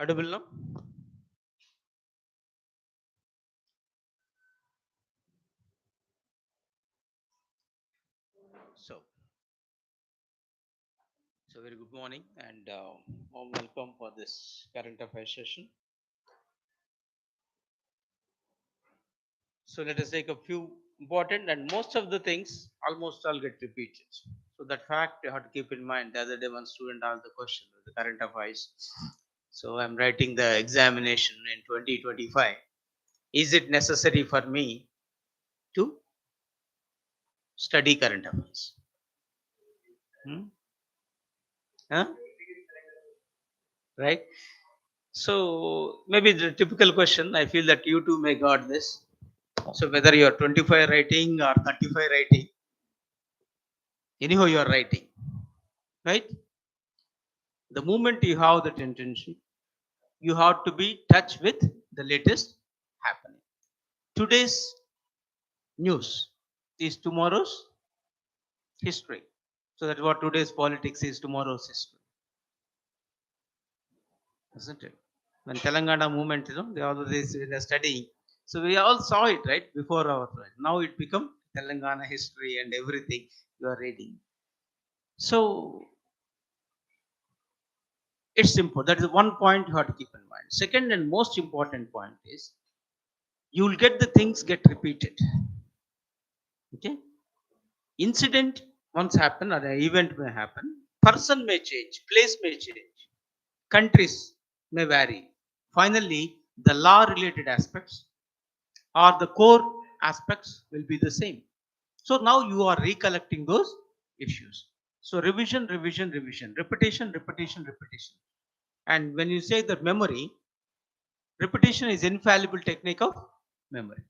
Audible now? So very good morning and warm welcome for this current affairs session. So let us take a few important, and most of the things almost all get repeated. So that fact you have to keep in mind. The other day one student asked the question of the current affairs. So I'm writing the examination in 2025. Is it necessary for me to study current affairs? Huh? Right? So maybe the typical question, I feel that you too may got this. So whether you are 25 writing or 35 writing, anyhow you are writing, right? The moment you have that intention, you have to be touch with the latest happening. Today's news is tomorrow's history. So that's what today's politics is, tomorrow's history, isn't it? When Telangana movement, they always were studying. So we all saw it, right, before our time. Now it become Telangana history and everything you are reading. So it's simple. That is one point you have to keep in mind. Second and most important point is you will get the things get repeated. Okay, incident once happen or an event may happen. Person may change, place may change, countries may vary. Finally, the law related aspects or the core aspects will be the same. So now you are recollecting those issues. So revision, revision, revision, repetition, repetition, repetition. And when you say that memory, repetition is infallible technique of memory.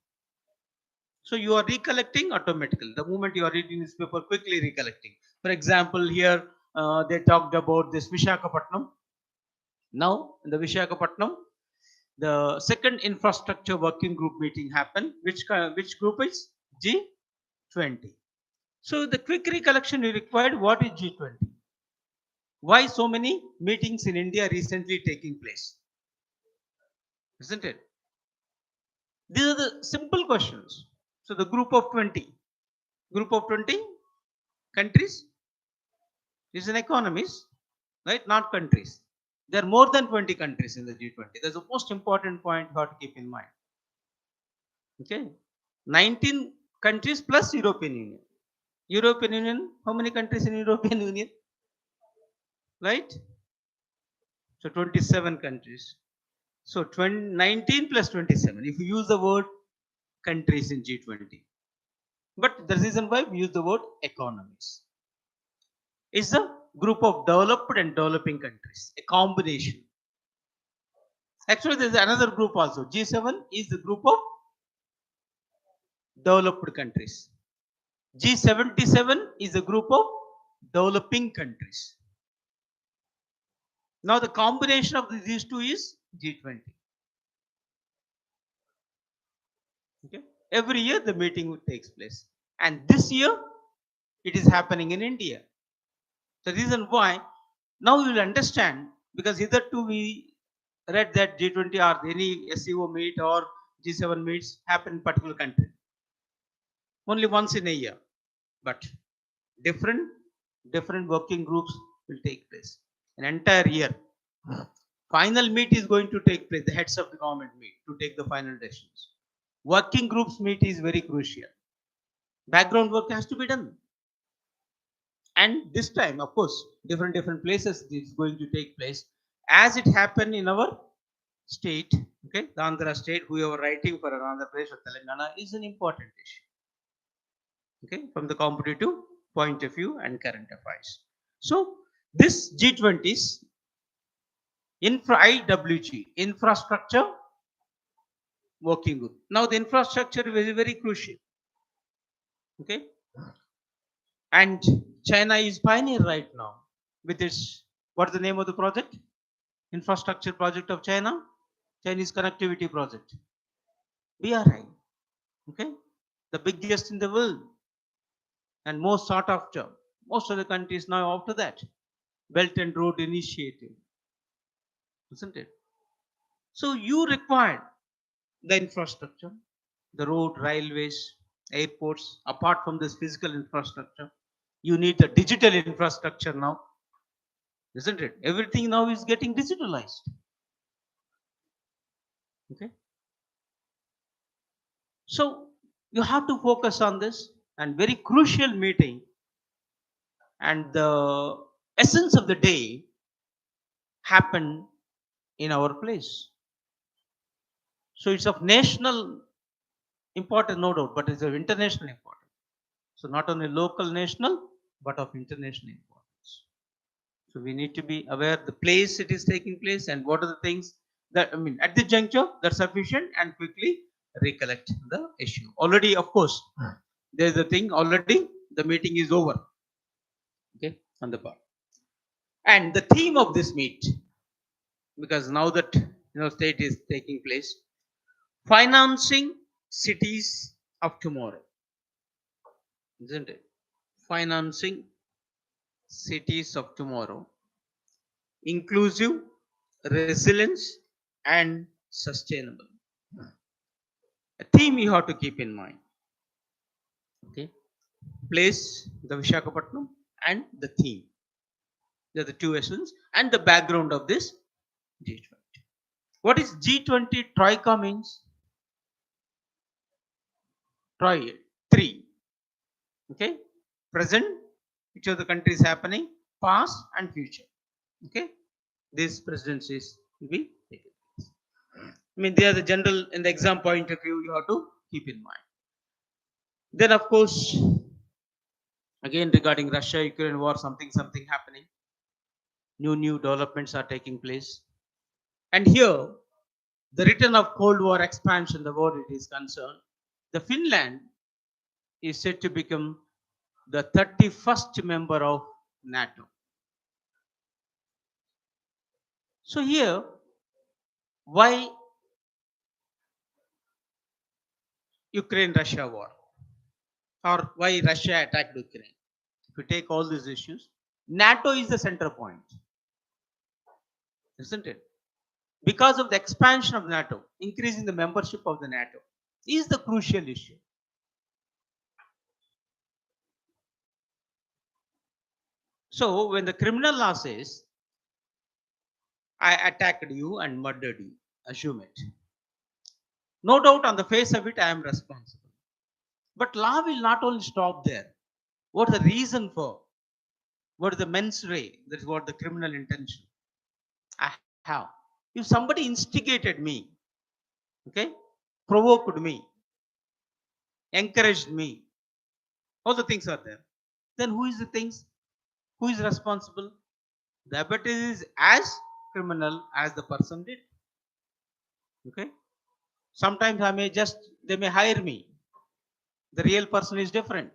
So you are recollecting automatically. The moment you are reading this paper, quickly recollecting. For example, here they talked about this Vishakhapatnam. Now in the Vishakhapatnam, the second infrastructure working group meeting happened. Which group is G20? So the quick recollection you required. What is G20? Why so many meetings in India recently taking place? Isn't it? These are the simple questions. So the group of 20 countries is an economies, right? Not countries. There are more than 20 countries in the G20. That's the most important point you have to keep in mind. Okay, 19 countries plus European Union. European Union, how many countries in European Union? Right? So 27 countries. So 19 plus 27. If you use the word countries in G20, but the reason why we use the word economies is a group of developed and developing countries, a combination. Actually, there is another group also. G7 is the group of developed countries. G77 is a group of developing countries. Now the combination of these two is G20. Okay. Every year the meeting takes place, and this year it is happening in India. The reason why now you will understand, because hitherto we read that G20 or any SEO meet or G7 meets happen in particular country only once in a year, but different working groups will take place an entire year. Final meet is going to take place. The heads of the government meet to take the final decisions. Working groups meet is very crucial. Background work has to be done. And this time, of course, different places this is going to take place. As it happened in our state, okay, the Andhra state, whoever writing for Andhra Pradesh or Telangana is an important issue. Okay, from the competitive point of view and current affairs. So this G20s IWG, infrastructure working group. Now the infrastructure is very, very crucial. Okay. And China is pioneer right now with its, what is the name of the project? Infrastructure project of China? Chinese connectivity project. BRI. Okay. The biggest in the world and most sought after. Most of the countries now after that. Belt and Road Initiative. Isn't it? So you require the infrastructure, the road, railways, airports. Apart from this physical infrastructure, you need the digital infrastructure now, isn't it? Everything now is getting digitalized. Okay. So you have to focus on this, and very crucial meeting, and the essence of the day happen in our place. So it's of national importance, no doubt, but it's of international importance. So not only local, national, but of international importance. So we need to be aware the place it is taking place and what are the things that, I mean, at the juncture that's sufficient, and quickly recollect the issue. Already, of course, there's the thing already, the meeting is over. Okay, on the part. And the theme of this meet, because now that state is taking place, financing cities of tomorrow, isn't it? Financing cities of tomorrow, inclusive, resilience, and sustainable. A theme you have to keep in mind. Okay, place, the Vishakhapatnam, and the theme. They're the two essence and the background of this G20. What is G20 Troika means? Troy, three. Okay, present, which of the countries happening, past and future. Okay, these presidencies will be taken place. I mean, they are the general in the exam point of view you have to keep in mind. Then, of course, again regarding Russia-Ukraine war, something happening. New developments are taking place. And here, the return of Cold War expansion, the war it is concerned, the Finland is said to become the 31st member of NATO. So here, why Ukraine-Russia war? Or why Russia attacked Ukraine? If you take all these issues, NATO is the center point, isn't it? Because of the expansion of NATO, increasing the membership of the NATO is the crucial issue. So when the criminal law says, I attacked you and murdered you, assume it. No doubt on the face of it, I am responsible. But law will not only stop there. What is the reason for? What is the mens rea? That is what the criminal intention I have. If somebody instigated me, okay, provoked me, encouraged me, all the things are there. Then who is the things? Who is responsible? The abbot is as criminal as the person did. Okay. Sometimes they may hire me. The real person is different.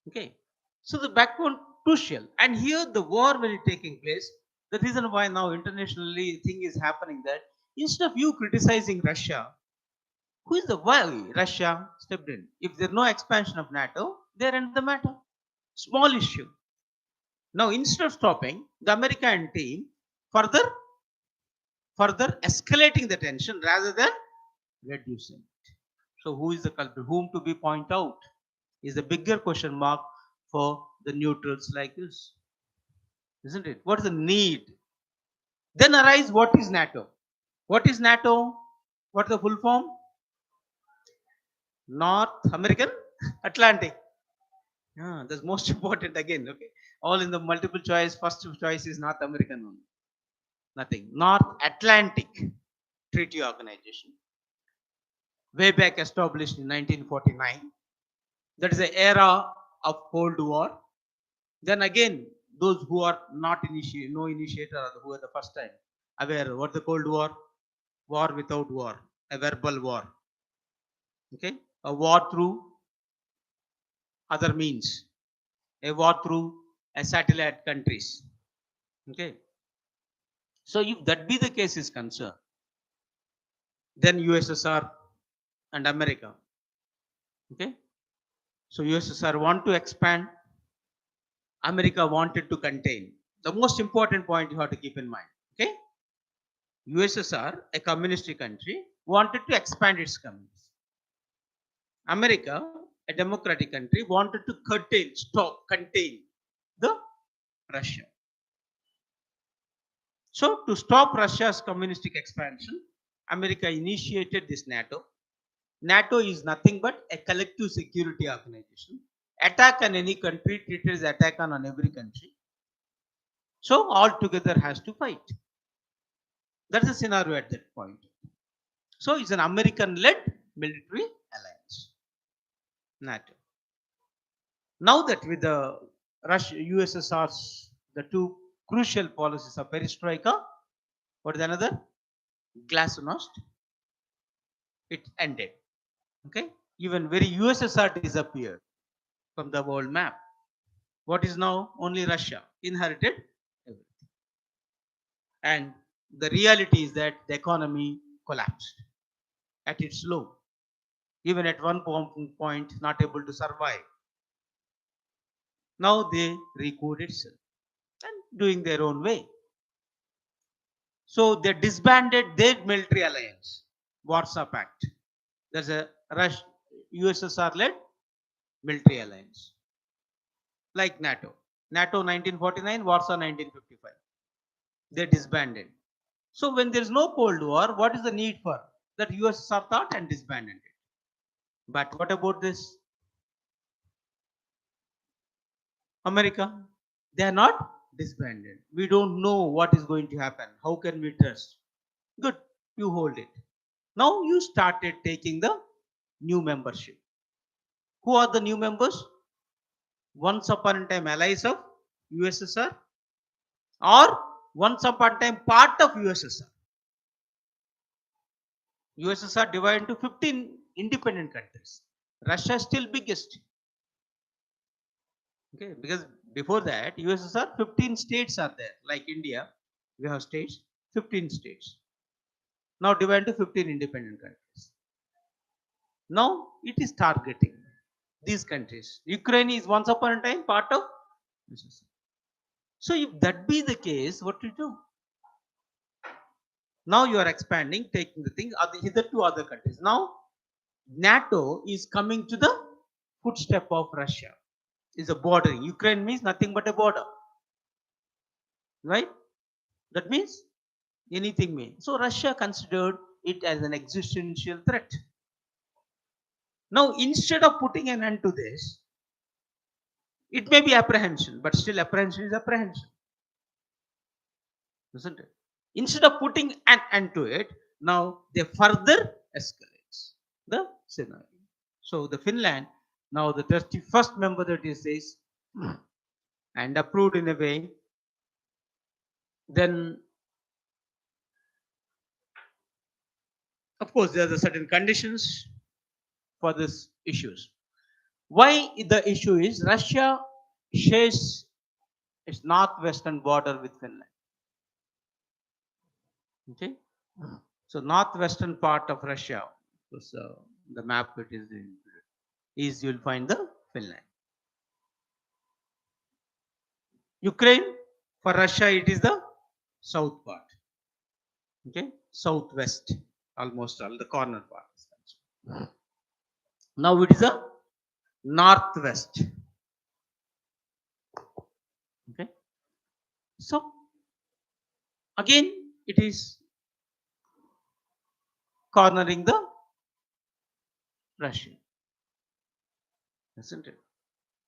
Okay. So the background crucial. And here the war will be taking place. The reason why now internationally thing is happening that instead of you criticizing Russia, who is the why Russia stepped in? If there's no expansion of NATO, they're in the matter. Small issue. Now instead of stopping, the American team further escalating the tension rather than reducing it. So who is the culprit? Whom to be point out is the bigger question mark for the neutrals like this, isn't it? What is the need? Then arise what is NATO? What is NATO? What is the full form? North American Atlantic. That's most important again. Okay, all in the multiple choice. First choice is North American only. Nothing. North Atlantic Treaty Organization. Way back established in 1949. That is the era of Cold War. Then again, those who are not no initiator, who are the first time aware what the Cold War, war without war, a verbal war. Okay, a war through other means, a war through a satellite countries. Okay, so if that be the case is concerned, then USSR and America. Okay, so USSR want to expand, America wanted to contain. The most important point you have to keep in mind. Okay, USSR, a communist country, wanted to expand its communism. America, a democratic country, wanted to curtail, stop, contain the Russia. So, to stop Russia's communistic expansion, America initiated this NATO. NATO is nothing but a collective security organization. Attack on any country treated as attack on every country. So, all together has to fight. That's the scenario at that point. So, it's an American-led military alliance, NATO. Now that with the Russia, USSR's, the two crucial policies of perestroika, what is another? Glasnost, it ended. Okay, even very USSR disappeared from the world map. What is now only Russia inherited everything. And the reality is that the economy collapsed at its low. Even at one point, not able to survive. Now they recode itself and doing their own way. So they disbanded their military alliance, Warsaw Pact. There's a USSR-led military alliance, like NATO. NATO 1949, Warsaw 1955. They disbanded. So when there is no Cold War, what is the need for that? USSR thought and disbanded it. But what about this? America? They are not disbanded. We don't know what is going to happen. How can we trust? Good, you hold it. Now you started taking the new membership. Who are the new members? Once upon a time allies of USSR or once upon a time part of USSR. USSR divided into 15 independent countries. Russia is still biggest. Okay, because before that USSR 15 states are there. Like India, we have states, 15 states. Now divided into 15 independent countries. Now it is targeting these countries. Ukraine is once upon a time part of USSR. So if that be the case, what to do? Now you are expanding, taking the thing hitherto other countries. Now NATO is coming to the footstep of Russia. Is a bordering. Ukraine means nothing but a border, right? That means anything means. So Russia considered it as an existential threat. Now instead of putting an end to this, it may be apprehension, but still apprehension is apprehension, isn't it? Instead of putting an end to it, now they further escalates the scenario. So the Finland, now the 31st member that is this, and approved in a way, then of course there are certain conditions for these issues. Why the issue is Russia shares its northwestern border with Finland. Okay, so northwestern part of Russia, so the map it is you'll find the Finland. Ukraine, for Russia it is the south part. Okay, southwest, almost all the corner part. Now it is a northwest. Okay, so again it is cornering the Russia, isn't it?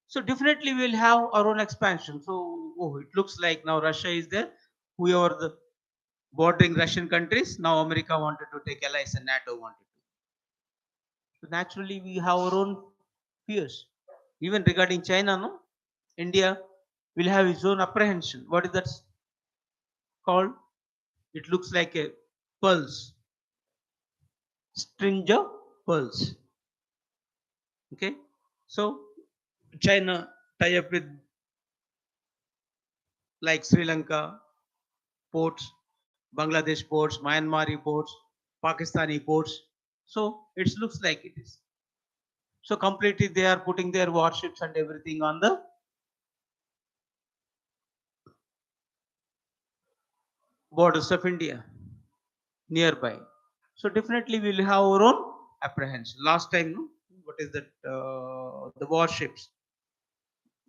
So definitely we will have our own expansion. So it looks like now Russia is there. Whoever the bordering Russian countries, now America wanted to take allies and NATO wanted to. So naturally we have our own fears. Even regarding China, no? India will have its own apprehension. What is that called? It looks like a pulse. String of pearls. Okay, so China tie up with like Sri Lanka ports, Bangladesh ports, Myanmar ports, Pakistani ports. So it looks like it is. So completely they are putting their warships and everything on the borders of India. nearby. So definitely we'll have our own apprehension. Last time, no? What is that? The warships,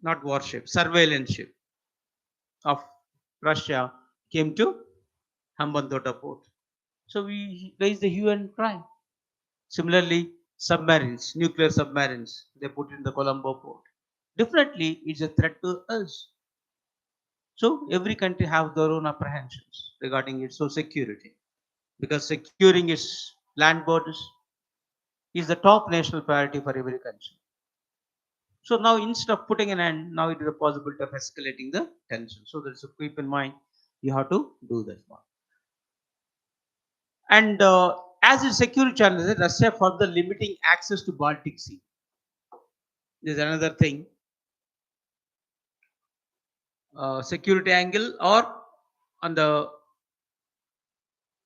not warship, surveillance ship of Russia came to Hambantota port. So we raised the hue and cry. Similarly, submarines, nuclear submarines, they put in the Colombo port. Definitely, it's a threat to us. So every country have their own apprehensions regarding its own security, because securing its land borders is the top national priority for every country. So now instead of putting an end, now it is a possibility of escalating the tension. So that's to keep in mind. You have to do that one. And as a security challenge, Russia further limiting access to Baltic Sea. There's another thing. Security angle, or on the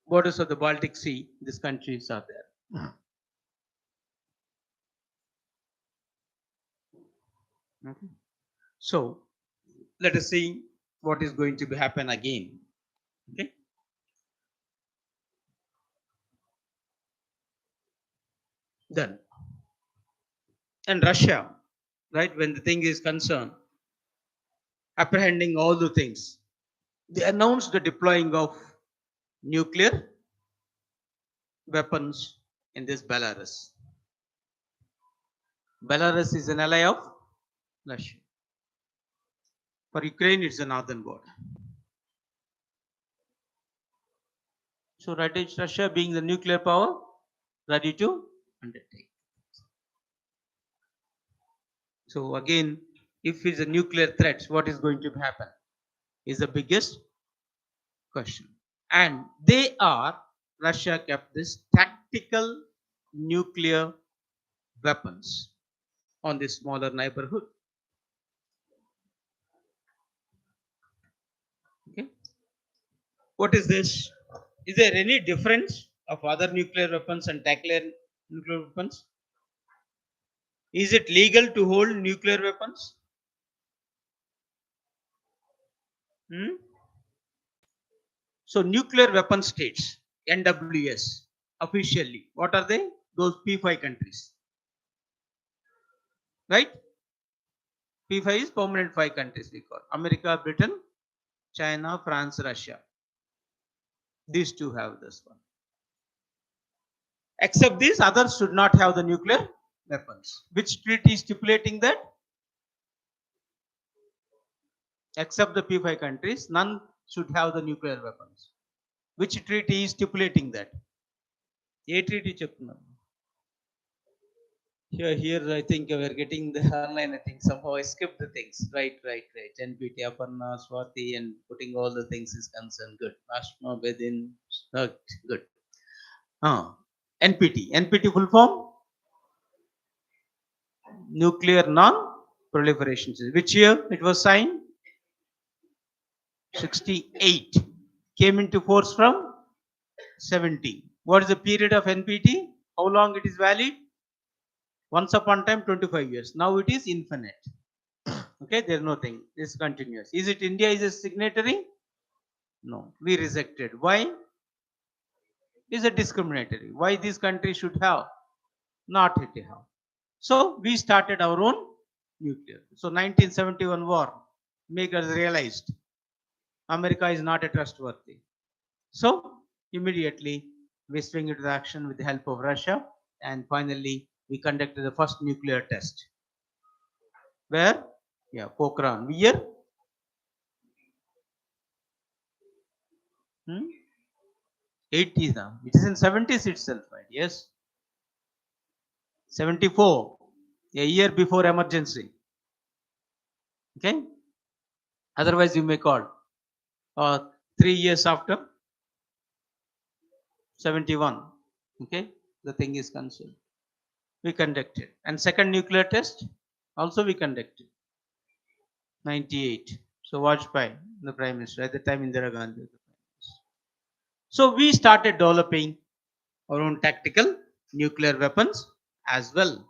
borders of the Baltic Sea, these countries are there. Okay. So let us see what is going to be happen again. Okay. Then, and Russia, right, when the thing is concerned, apprehending all the things, they announced the deploying of nuclear weapons in this Belarus. Belarus is an ally of Russia. For Ukraine, it's the northern border. So Russia, being the nuclear power, ready to undertake. So again, if it's a nuclear threat, what is going to happen is the biggest question. And Russia kept this tactical nuclear weapons on this smaller neighborhood. Okay. What is this? Is there any difference of other nuclear weapons and tactical nuclear weapons? Is it legal to hold nuclear weapons? Hmm? So nuclear weapon states, NWS, officially, what are they? Those P5 countries, right? P5 is permanent 5 countries we call. America, Britain, China, France, Russia. These two have this one. Except these, others should not have the nuclear weapons. Which treaty is stipulating that? Except the P5 countries, none should have the nuclear weapons. Which treaty is stipulating that? A treaty చెప్తున్నాను. Here I think we're getting the online. I think somehow I skipped the things. Right. NPT, Aparna, Swati, and putting all the things is concerned. Good. Ashma, Bedin, good. NPT full form? Nuclear non-proliferation. Which year it was signed? 68. Came into force from 70. What is the period of NPT? How long it is valid? Once upon time 25 years. Now it is infinite. Okay, there's nothing. It's continuous. Is it India is a signatory? No, we rejected. Why? Is a discriminatory. Why this country should have? Not it have. So we started our own nuclear. So 1971 war make us realized America is not a trustworthy. So immediately we swing into action with the help of Russia, and finally we conducted the first nuclear test. Where? Yeah, Pokhran. Year? 80s now. It is in 70s itself, right? Yes. 74, a year before emergency. Okay. Otherwise, you may call. 3 years after 71. Okay. The thing is concerned. We conducted. And second nuclear test also we conducted. 98. So Vajpayee, the Prime Minister, at the time Indira Gandhi. So we started developing our own tactical nuclear weapons as well.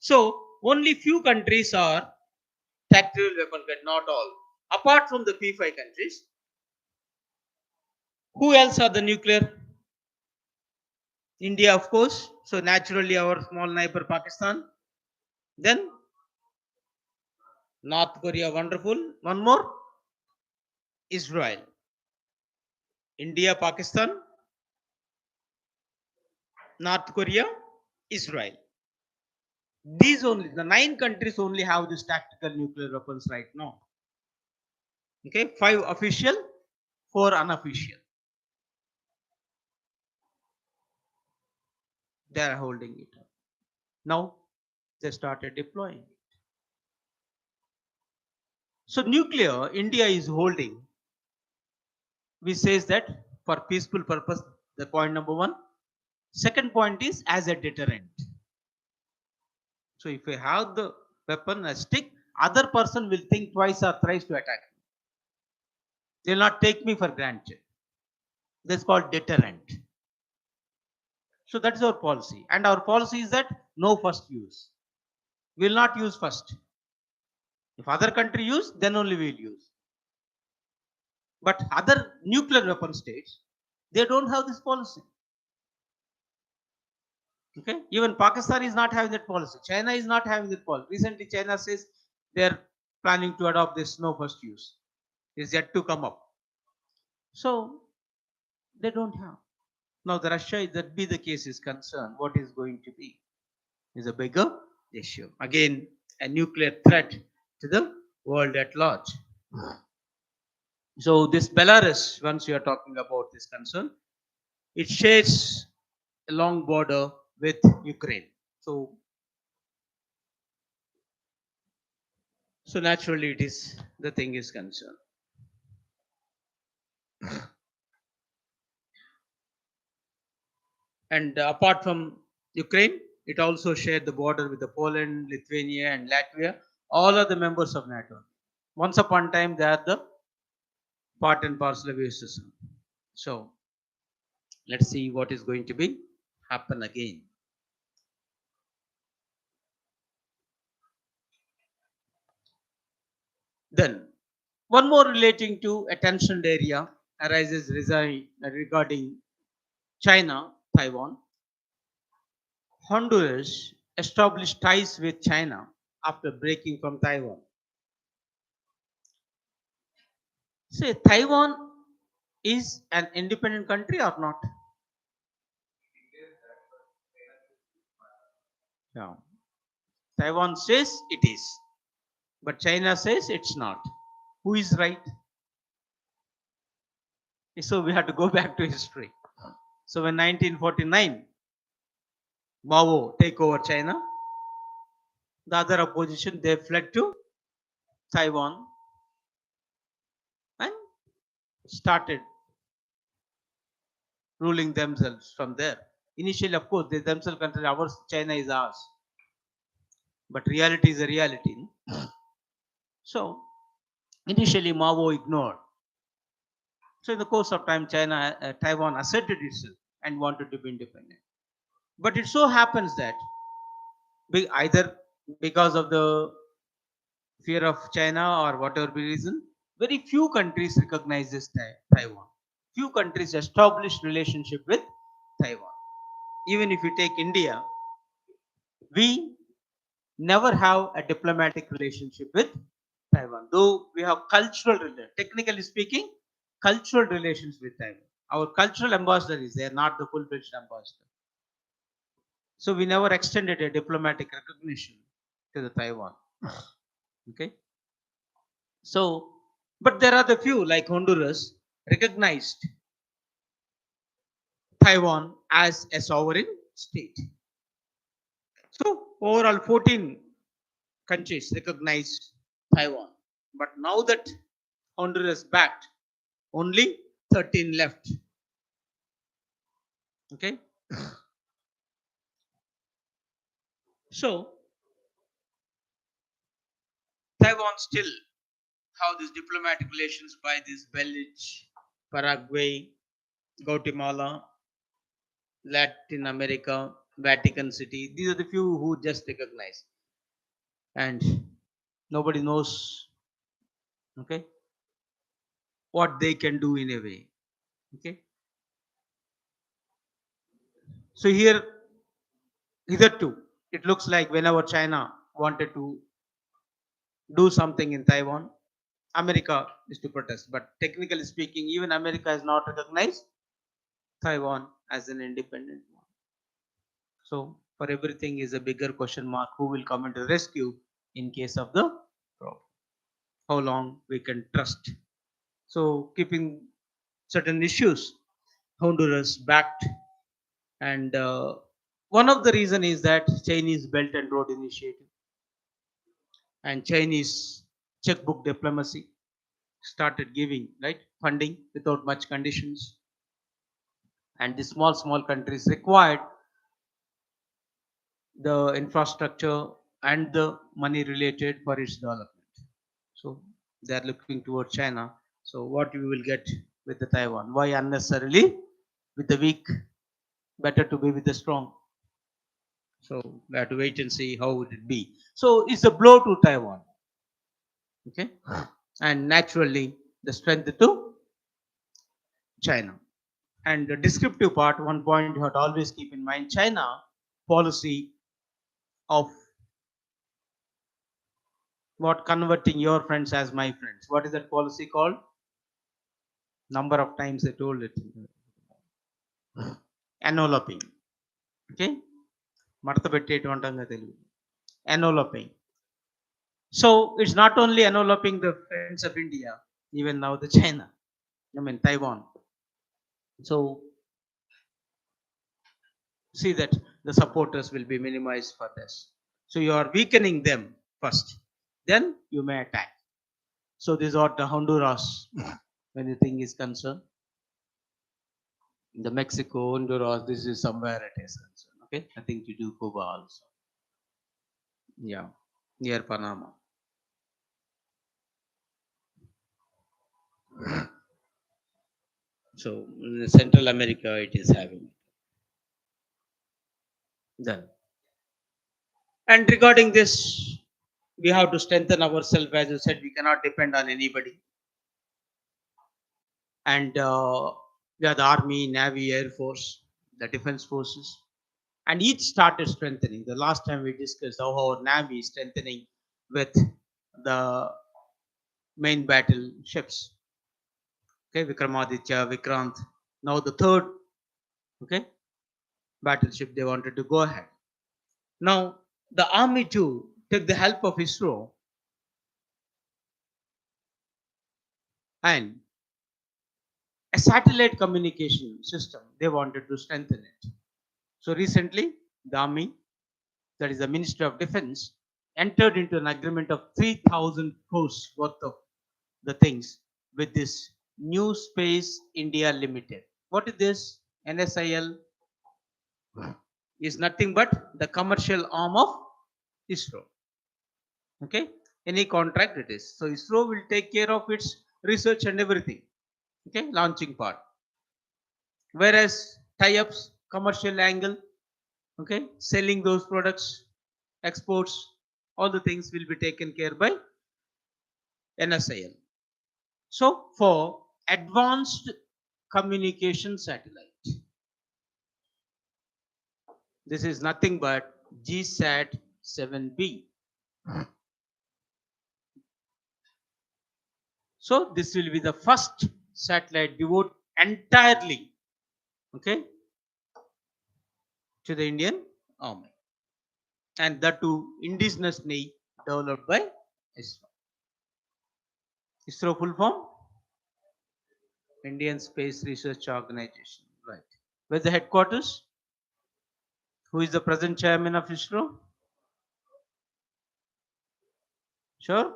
So only few countries are tactical weapon, but not all. Apart from the P5 countries, who else are the nuclear? India, of course. So naturally, our small neighbor Pakistan. Then North Korea, wonderful. One more, Israel. India, Pakistan, North Korea, Israel. These only, the 9 countries only have this tactical nuclear weapons right now. Okay, 5 official, 4 unofficial. They are holding it up. Now they started deploying it. So nuclear, India is holding. We says that for peaceful purpose, the point number 1. Second point is as a deterrent. So if you have the weapon, a stick, other person will think twice or thrice to attack me. They will not take me for granted. That's called deterrent. So that is our policy. And our policy is that no first use. We will not use first. If other country use, then only we will use. But other nuclear weapon states, they don't have this policy. Okay, even Pakistan is not having that policy. China is not having that policy. Recently, China says they are planning to adopt this no first use. Is yet to come up. So they don't have. Now the Russia, if that be the case is concerned, what is going to be is a bigger issue. Again, a nuclear threat to the world at large. So this Belarus, once you are talking about this concern, it shares a long border with Ukraine. So naturally it is the thing is concerned. And apart from Ukraine, it also shared the border with the Poland, Lithuania, and Latvia. All are the members of NATO. Once upon a time, they are the part and parcel of USSR. So let's see what is going to be happen again. Then one more relating to a tensioned area arises regarding China, Taiwan. Honduras established ties with China after breaking from Taiwan. Say Taiwan is an independent country or not? Yeah. Taiwan says it is, but China says it's not. Who is right? So we have to go back to history. So when 1949, Mao take over China, the other opposition they fled to Taiwan and started ruling themselves from there. Initially, of course, they themselves consider ours, China is ours. But reality is a reality. So initially Mao ignored. So in the course of time, Taiwan asserted itself and wanted to be independent. But it so happens that either because of the fear of China or whatever reason, very few countries recognize this Taiwan. Few countries establish relationship with Taiwan. Even if you take India, we never have a diplomatic relationship with Taiwan, though we have technically speaking, cultural relations with Taiwan. Our cultural ambassador is there, not the full-fledged ambassador. So we never extended a diplomatic recognition to the Taiwan. Okay. So, but there are the few like Honduras recognized Taiwan as a sovereign state. So overall 14 countries recognize Taiwan. But now that Honduras backed, only 13 left. Okay. So Taiwan still have these diplomatic relations by this Belize, Paraguay, Guatemala, Latin America, Vatican City. These are the few who just recognize. And nobody knows, okay, what they can do in a way. Okay. So here, hitherto, it looks like whenever China wanted to do something in Taiwan, America is to protest. But technically speaking, even America has not recognized Taiwan as an independent one. So for everything is a bigger question mark. Who will come into rescue in case of the problem? How long we can trust? So keeping certain issues, Honduras backed, and one of the reason is that Chinese Belt and Road Initiative and Chinese checkbook diplomacy started giving right funding without much conditions, and the small countries required the infrastructure and the money related for its development. So they are looking towards China. So what we will get with the Taiwan? Why unnecessarily with the weak? Better to be with the strong. So we have to wait and see how would it be. So it's a blow to Taiwan. Okay, and naturally the strength to China. And the descriptive part, one point you have to always keep in mind: China policy of what converting your friends as my friends. What is that policy called? Number of times I told it. Enveloping. Okay, మడత పెట్టేయటం అంటాం కదా Telugu. Enveloping. So it's not only enveloping the friends of India, even now the China, I mean Taiwan. So see that the supporters will be minimized for this. So you are weakening them first, then you may attack. So this is what the Honduras, when the thing is concerned. The Mexico, Honduras, this is somewhere it is concerned. Okay, I think you do Cuba also. Yeah, near Panama. So in Central America, it is having done. And regarding this, we have to strengthen ourselves. As you said, we cannot depend on anybody. And we have the Army, Navy, Air Force, the Defense Forces, and each started strengthening. The last time we discussed how our Navy is strengthening with the main battle ships. Okay, Vikramaditya, Vikrant. Now the third, okay, battleship they wanted to go ahead. Now the army too took the help of ISRO and a satellite communication system. They wanted to strengthen it. So recently, the army, that is the Ministry of Defense, entered into an agreement of 3,000 crores worth of the things with this New Space India Limited. What is this? NSIL is nothing but the commercial arm of ISRO. Okay, any contract it is. So ISRO will take care of its research and everything. Okay, launching part. Whereas tie-ups, commercial angle, okay, selling those products, exports, all the things will be taken care by NSIL. So for advanced communication satellite, this is nothing but GSAT 7B. So this will be the first satellite devoted entirely, okay, to the Indian Army, and that too indigenously developed by ISRO. ISRO full form? Indian Space Research Organization. Right. Where's the headquarters? Who is the present chairman of ISRO? Sure.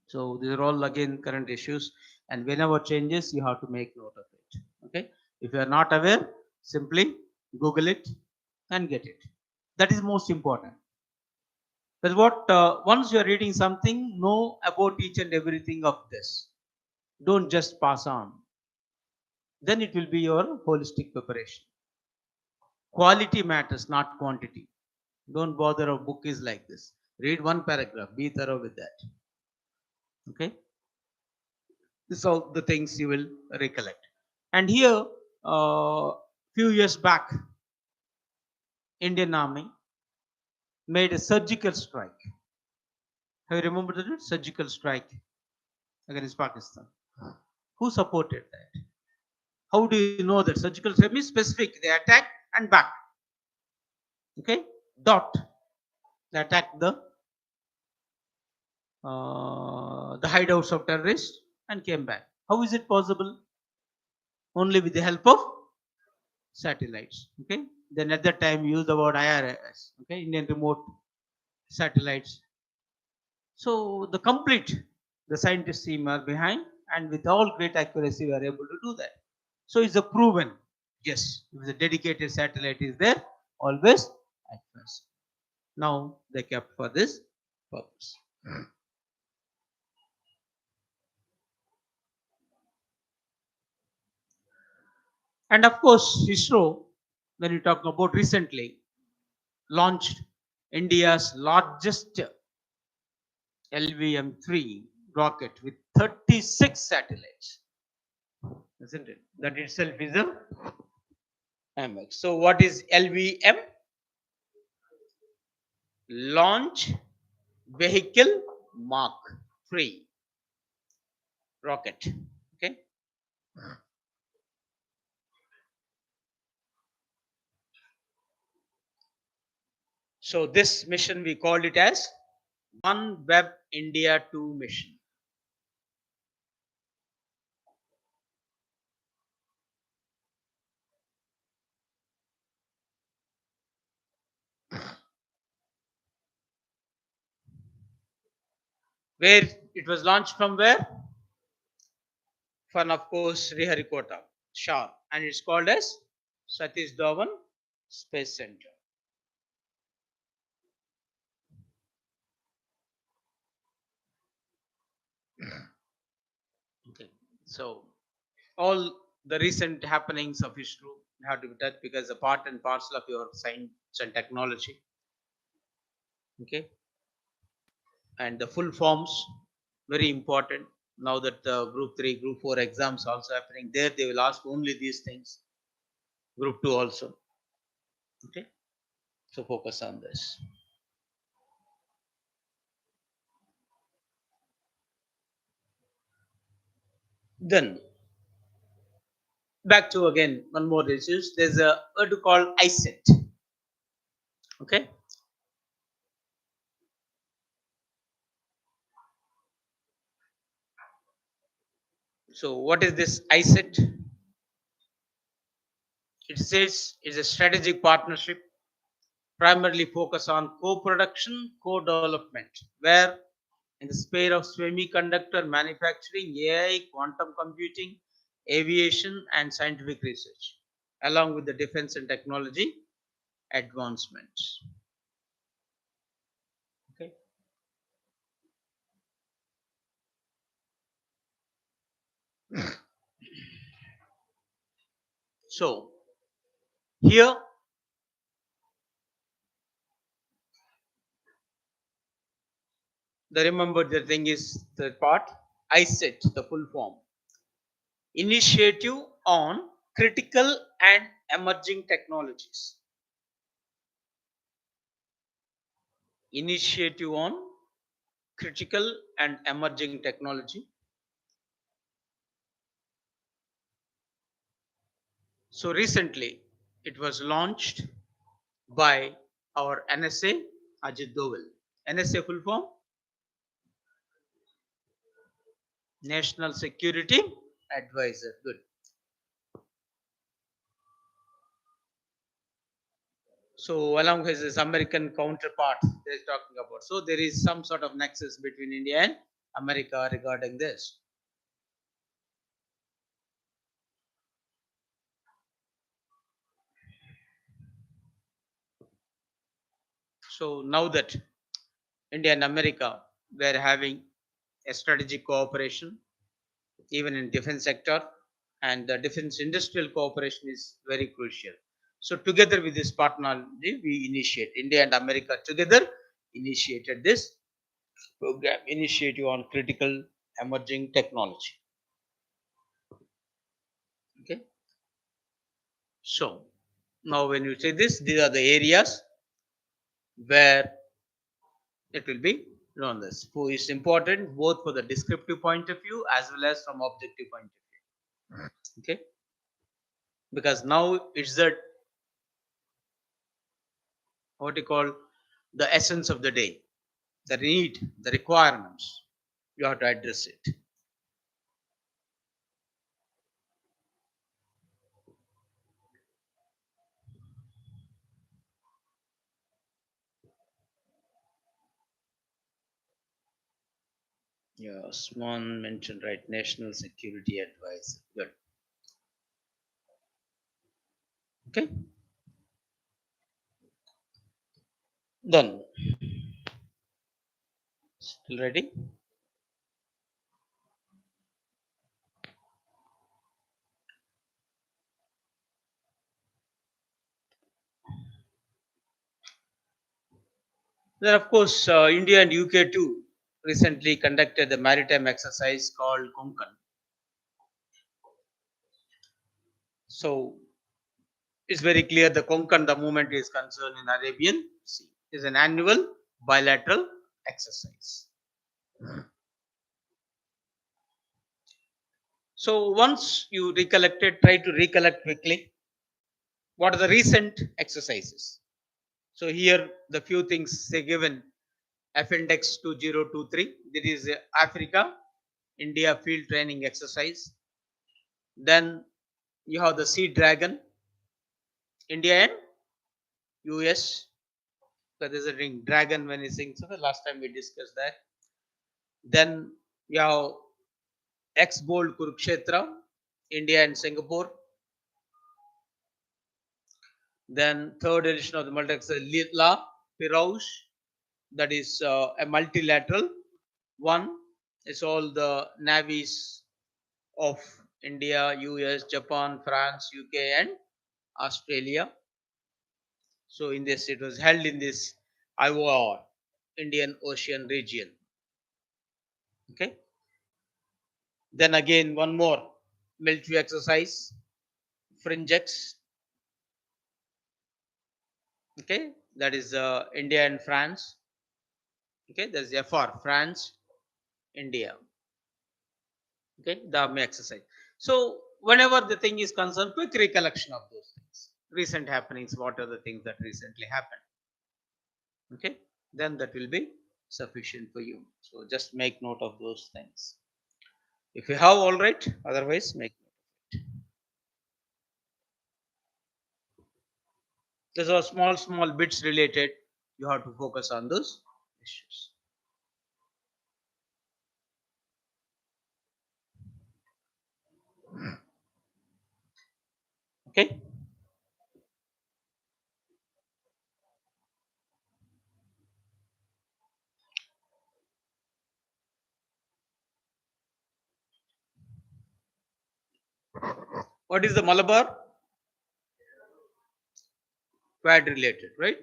So these are all again current issues, and whenever changes, you have to make note of it. Okay. If you are not aware, simply Google it and get it. That is most important. That's what once you are reading something, know about each and everything of this. Don't just pass on. Then it will be your holistic preparation. Quality matters, not quantity. Don't bother. A book is like this. Read one paragraph. Be thorough with that. Okay. This are all the things you will recollect. And here, Few years back, Indian Army made a surgical strike. Have you remembered that? Surgical strike against Pakistan. Who supported that? How do you know that? Surgical strike means specific. They attack and back. Okay? Dot. They attack the hideouts of terrorists and came back. How is it possible? Only with the help of satellites. Okay. Then at that time use the word IRS. Okay, Indian remote satellites. So the scientist team are behind, and with all great accuracy we are able to do that. So it's a proven. Yes, if the dedicated satellite is there, always accuracy. Now they kept for this purpose. And of course, ISRO, when you talk about recently, launched India's largest LVM-3 rocket with 36 satellites. Isn't it? That itself is a MX. So what is LVM? Launch Vehicle Mark 3 rocket. Okay. So this mission we called it as One Web India 2 mission. Where it was launched from where? From, of course, Sriharikota, Shah, and it's called as Satish Dhawan Space Center. Okay. So all the recent happenings of history have to be touched because a part and parcel of your science and technology. Okay. And the full forms, very important. Now that group 3, group 4 exams also happening there, they will ask only these things. Group 2 also. Okay. So focus on this. Then back to again one more issues. There's a word called ISET. Okay. So what is this ISET? It says it's a strategic partnership primarily focus on co-production, co-development, where in the sphere of semiconductor manufacturing, AI, quantum computing, aviation, and scientific research, along with the defense and technology advancements. Okay. So here the remember the thing is the part I set the full form. Initiative on critical and emerging technologies. Initiative on critical and emerging technology. So recently it was launched by our NSA Ajit Doval. NSA full form National Security Advisor. Good. So along with his American counterpart, they're talking about. So there is some sort of nexus between India and America regarding this. So now that India and America were having a strategic cooperation, even in defense sector, and the defense industrial cooperation is very crucial. So together with this partnership, we initiate India and America together initiated this program initiative on critical emerging technology. Okay. So Now, when you say this, these are the areas where it will be known this. Who is important both for the descriptive point of view as well as from objective point of view. Okay, because now it's the what you call the essence of the day, the need, the requirements. You have to address it. Yeah, Swan mentioned right, National Security Advisor. Good. Okay. Done. Still ready? Then, of course, India and UK too recently conducted a maritime exercise called Konkan. So it's very clear the Konkan, the movement is concerned in Arabian Sea, is an annual bilateral exercise. So once you recollected, try to recollect quickly what are the recent exercises. So here the few things they given Appendix 2023. That is Africa, India field training exercise. Then you have the Sea Dragon, India and US. So there's a ring dragon when he sings. So the last time we discussed that. Then you have X Bold Kurukshetra, India and Singapore. Then third edition of the multi La Pirouge, that is a multilateral one. It's all the navies of India, US, Japan, France, UK, and Australia. So in this, it was held in this IOR, Indian Ocean region. Okay. Then again, one more military exercise, Fringex. Okay, that is India and France. Okay, that's FR, France, India. Okay, the army exercise. So whenever the thing is concerned, quick recollection of those things, recent happenings, what are the things that recently happened. Okay, then that will be sufficient for you. So just make note of those things. If you have, all right, otherwise make note. These are small bits related. You have to focus on those issues. Okay. What is the Malabar? Quad related, right?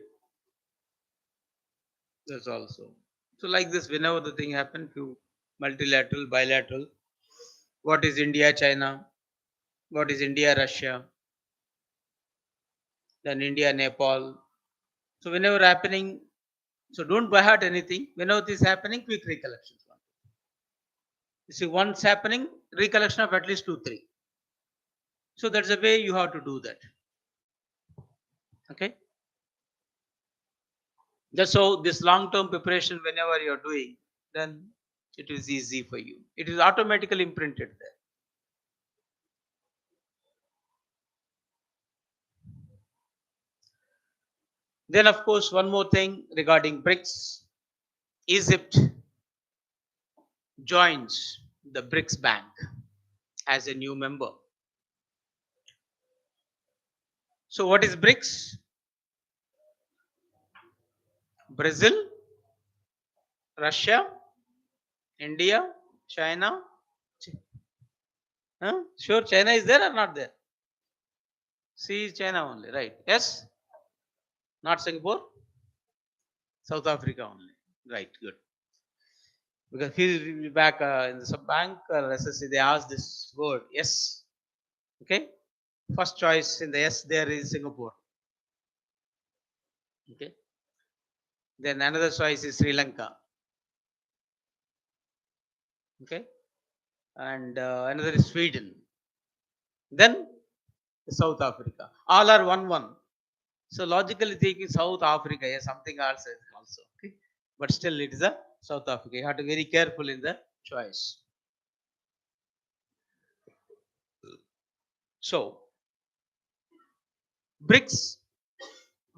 That's also. So like this, whenever the thing happen, few multilateral, bilateral. What is India, China? What is India, Russia? Then India, Nepal. So whenever happening, so don't by heart anything. Whenever this is happening, quick recollections. You see, once happening, recollection of at least 2, 3. So that's the way you have to do that. Okay. Just so this long-term preparation, whenever you're doing, then it is easy for you. It is automatically imprinted there. Then, of course, one more thing regarding BRICS. Egypt joins the BRICS Bank as a new member. So, what is BRICS? Brazil, Russia, India, China. Huh? Sure, China is there or not there? See, China only, right? Yes, not Singapore, South Africa only. Right, good. Because few back in the bank SSC, they asked this word, yes. Okay, first choice in the yes there is Singapore. Okay. Then another choice is Sri Lanka. Okay. And another is Sweden. Then South Africa. All are 1-1. So logically thinking South Africa, yeah, something else is also. Okay. But still it is a South Africa. You have to be very careful in the choice. So BRICS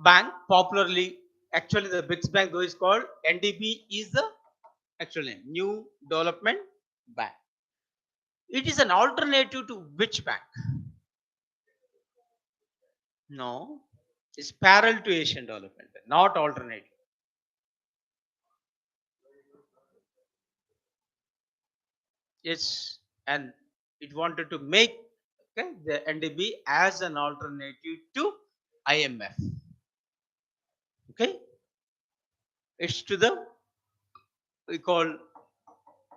Bank, popularly, actually the BRICS Bank though is called NDB, is the actual name, New Development Bank. It is an alternative to which bank? No, it's parallel to Asian Development Bank, not alternative. It's, and it wanted to make, okay, the NDB as an alternative to IMF. Okay, it's to the, we call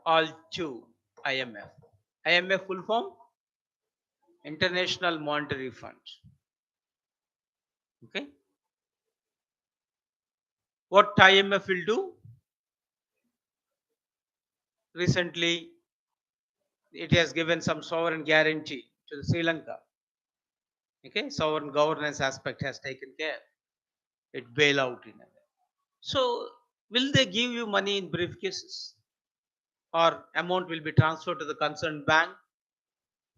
all to IMF. IMF full form, International Monetary Fund. Okay, what IMF will do? Recently, it has given some sovereign guarantee to the Sri Lanka. Okay, sovereign governance aspect has taken care. It bail out in a way. So, will they give you money in briefcases, or amount will be transferred to the concerned bank,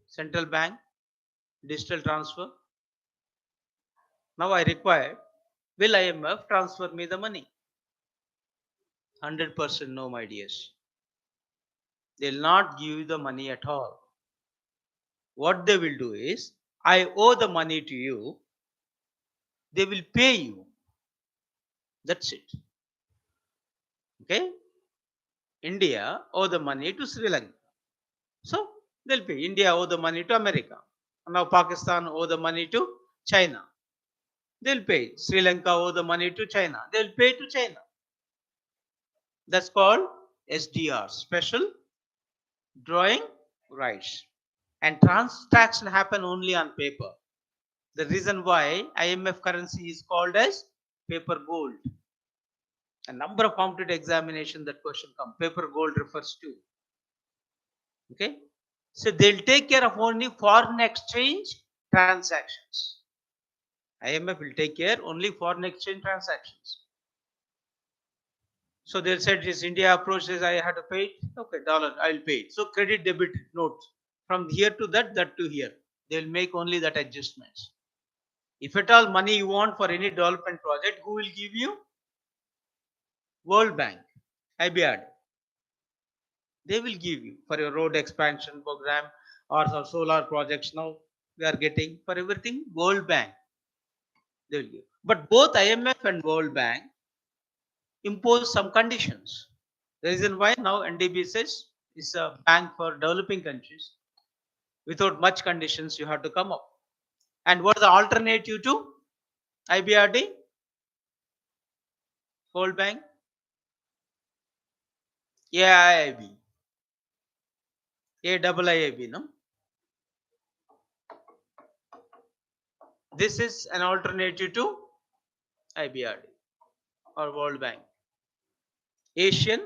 central bank, digital transfer? Now I require, will IMF transfer me the money? 100% no, my dears. They will not give you the money at all. What they will do is, I owe the money to you, they will pay you. That's it. Okay? India owe the money to Sri Lanka. So they'll pay. India owe the money to America. Now Pakistan owe the money to China. They'll pay. Sri Lanka owe the money to China. They'll pay to China. That's called SDR, special drawing rights. And transaction happen only on paper. The reason why IMF currency is called as paper gold. A number of competitive examination that question come. Paper gold refers to. Okay. So they'll take care of only foreign exchange transactions. IMF will take care only foreign exchange transactions. So they said, "Is India approaches, I had to pay it. Okay, dollar, I'll pay it." So credit debit notes from here to that, that to here. They'll make only that adjustments. If at all money you want for any development project, who will give you? World Bank, IBRD. They will give you for your road expansion program or for solar projects. Now we are getting for everything World Bank. They will give. But both IMF and World Bank impose some conditions. The reason why now NDB says is a bank for developing countries. Without much conditions, you have to come up. And what is the alternative to IBRD? World Bank? AIIB. AIIB, no? This is an alternative to IBRD or World Bank. Asian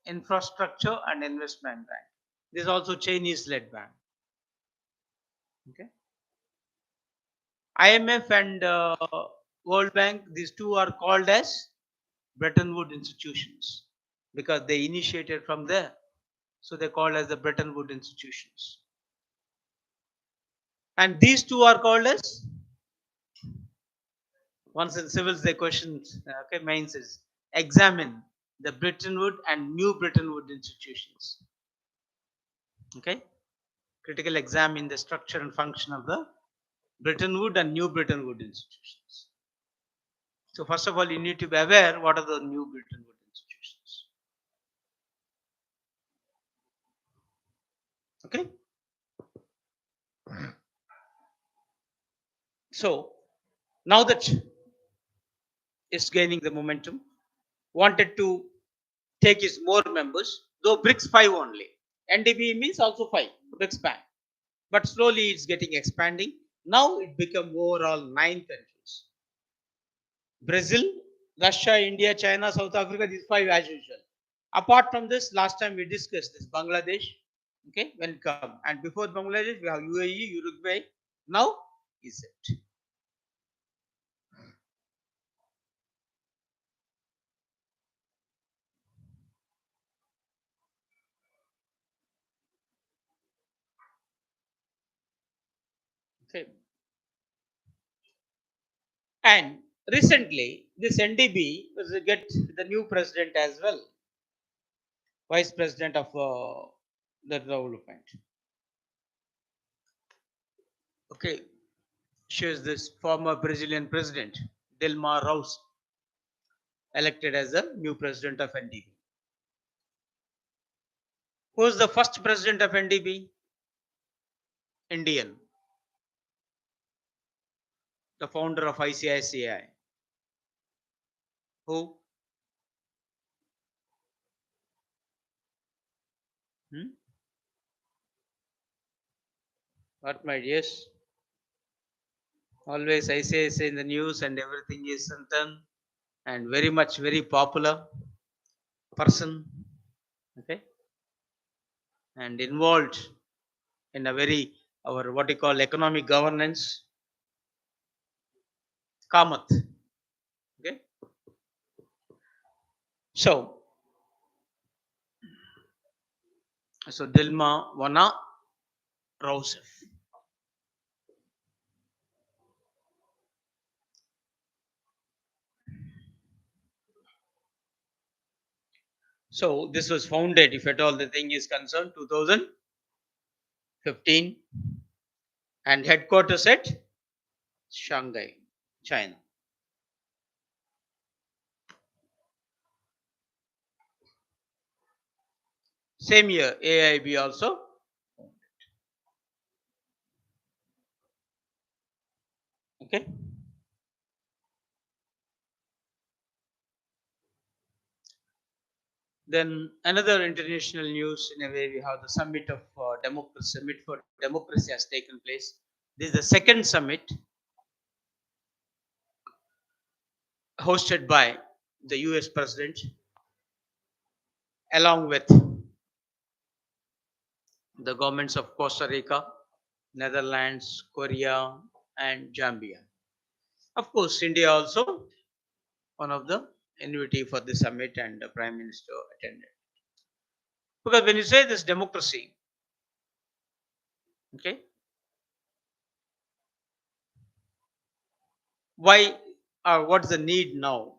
Infrastructure and Investment Bank. This is also Chinese-led bank. Okay. IMF and World Bank, these two are called as Bretton Woods institutions because they initiated from there. So they called as the Bretton Woods institutions. And these two are called as, once in civils they questions, okay, mains is examine the Bretton Woods and New Bretton Woods institutions. Okay, critical exam in the structure and function of the Bretton Woods and New Bretton Woods institutions. So first of all, you need to be aware what are the New Bretton Woods institutions. Okay. So now that it's gaining the momentum, wanted to take his more members, though BRICS 5 only. NDB means also 5, BRICS Bank. But slowly it's getting expanding. Now it become overall 9 countries. Brazil Russia, India, China, South Africa, these five as usual. Apart from this, last time we discussed this Bangladesh, okay, when it come. And before Bangladesh, we have UAE, Uruguay. Now, Egypt. Okay. And recently, this NDB was to get the new president as well, vice president of the development. Okay, shows this former Brazilian president Dilma Rousseff elected as the new president of NDB. Who was the first president of NDB? Indian, the founder of ICICI. Who? Hmm? What my yes? Always ICICI in the news and everything is certain and very popular person. Okay, and involved in a very our what you call economic governance. Kamath. Okay, so Dilma Wana Rousseff. So this was founded, if at all the thing is concerned, 2015, and headquarters at Shanghai, China. Same year, AIB also. Okay. Then another international news, in a way, we have the summit of democracy. Summit for democracy has taken place. This is the second summit hosted by the US president, along with the governments of Costa Rica, Netherlands, Korea, and Zambia. Of course, India also one of the invitee for the summit, and the Prime Minister attended. Because when you say this democracy, okay, why or what's the need now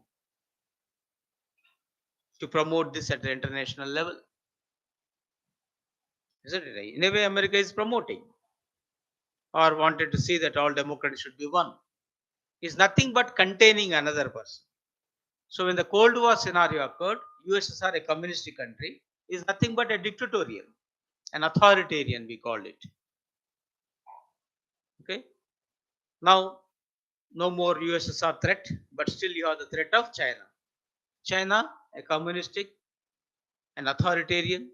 to promote this at the international level? Isn't it right? In a way, America is promoting or wanted to see that all democrats should be one. Is nothing but containing another person. So when the Cold War scenario occurred, USSR, a communist country, is nothing but a dictatorial, an authoritarian, we called it. Okay. Now, no more USSR threat, but still you have the threat of China. China, a communistic, an authoritarian.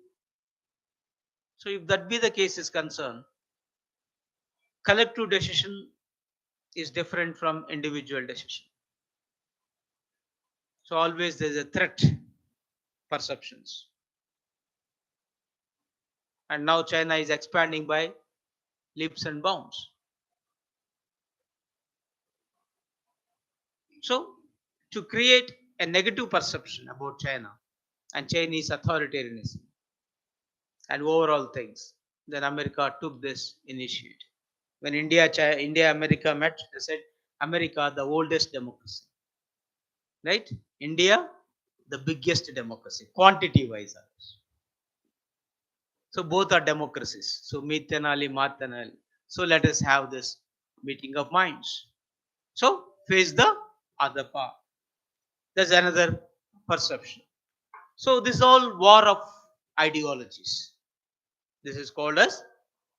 So if that be the case is concerned, collective decision is different from individual decision. So always there is a threat perceptions. And now China is expanding by leaps and bounds. So to create a negative perception about China and Chinese authoritarianism and overall things, then America took this initiative. When India, America met, they said America, the oldest democracy, right? India, the biggest democracy, quantity wise. So both are democracies. So Mittenali, Martinali. So let us have this meeting of minds. So face the other part. There's another perception. So this is all war of ideologies. This is called as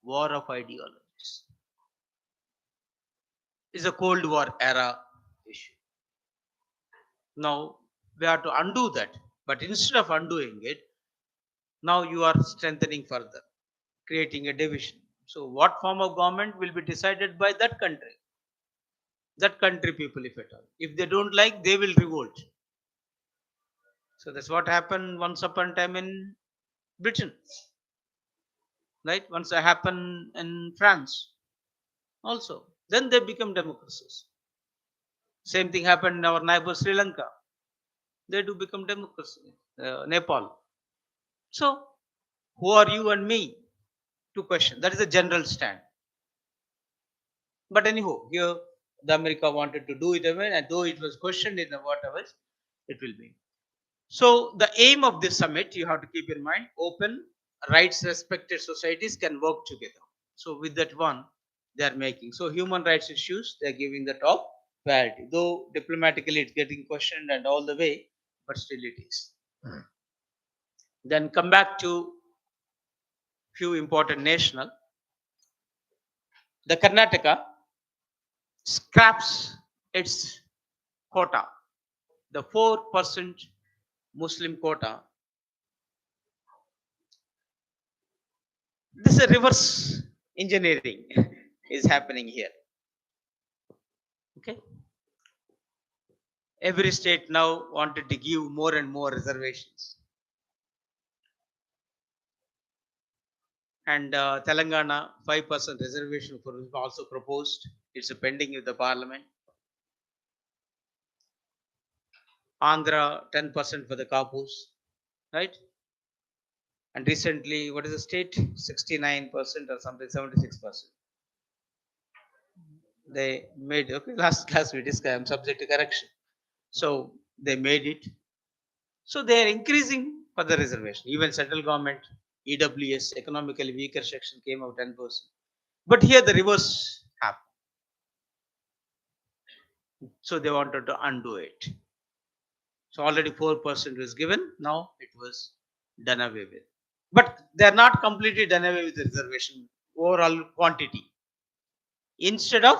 war of ideologies. It's a Cold War era issue. Now we have to undo that, but instead of undoing it, now you are strengthening further, creating a division. So what form of government will be decided by that country people, if at all. If they don't like, they will revolt. So that's what happened once upon a time in Britain, right? Once it happened in France also. Then they become democracies. Same thing happened in our neighbor Sri Lanka. They do become democracy. Nepal. So who are you and me to question? That is the general stand. But anyhow, here the America wanted to do it away, and though it was questioned in the whatever, it will be. So the aim of this summit, you have to keep in mind, open, rights respected societies can work together. So with that one, they are making. So human rights issues, they are giving the top priority. Though diplomatically it's getting questioned and all the way, but still it is. Then come back to few important national. The Karnataka scraps its quota, the 4% Muslim quota. This is a reverse engineering is happening here. Okay. Every state now wanted to give more and more reservations. And Telangana 5% reservation for also proposed. It's pending with the parliament. Andhra 10% for the Kapus, right? And recently, what is the state? 69% or something, 76%. They made, okay, last we discussed, I'm subject to correction. So they made it. So they are increasing for the reservation. Even central government, EWS, economically weaker section came out 10%. But here the reverse happened. So they wanted to undo it. So already 4% was given. Now it was done away with. But they are not completely done away with the reservation overall quantity. Instead of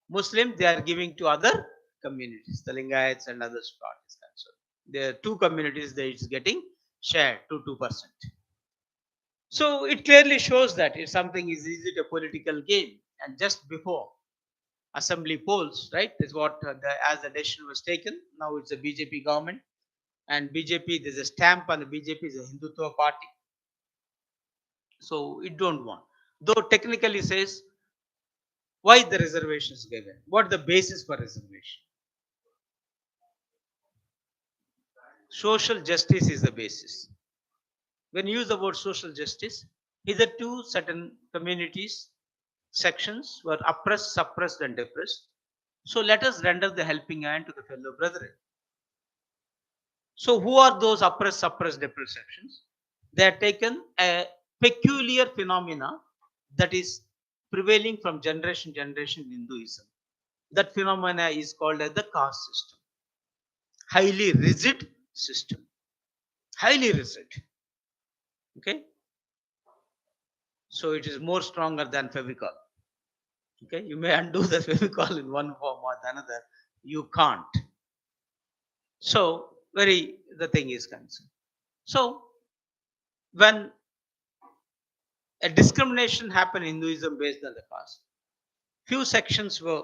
Muslim, they are giving to other communities, the Lingayats and other parties. So there are two communities that is getting shared to 2%. So it clearly shows that if something is easy a political game, and just before assembly polls, right, is what as the decision was taken. Now it's a BJP government, and BJP, there's a stamp on the BJP is a Hindutva party. So it don't want. Though technically says why the reservation is given, what the basis for reservation. Social justice is the basis. When you use the word social justice, hitherto certain communities, sections were oppressed, suppressed, and depressed. So let us render the helping hand to the fellow brethren. So who are those oppressed, suppressed, depressed sections? They are taken a peculiar phenomena that is prevailing from generation to generation in Hinduism. That phenomena is called as the caste system. Highly rigid system. Highly rigid. Okay. So it is more stronger than Fevicol. Okay. You may undo the Fevicol in one form or another. You can't. So the thing is concerned. So when a discrimination happened in Hinduism based on the caste, few sections were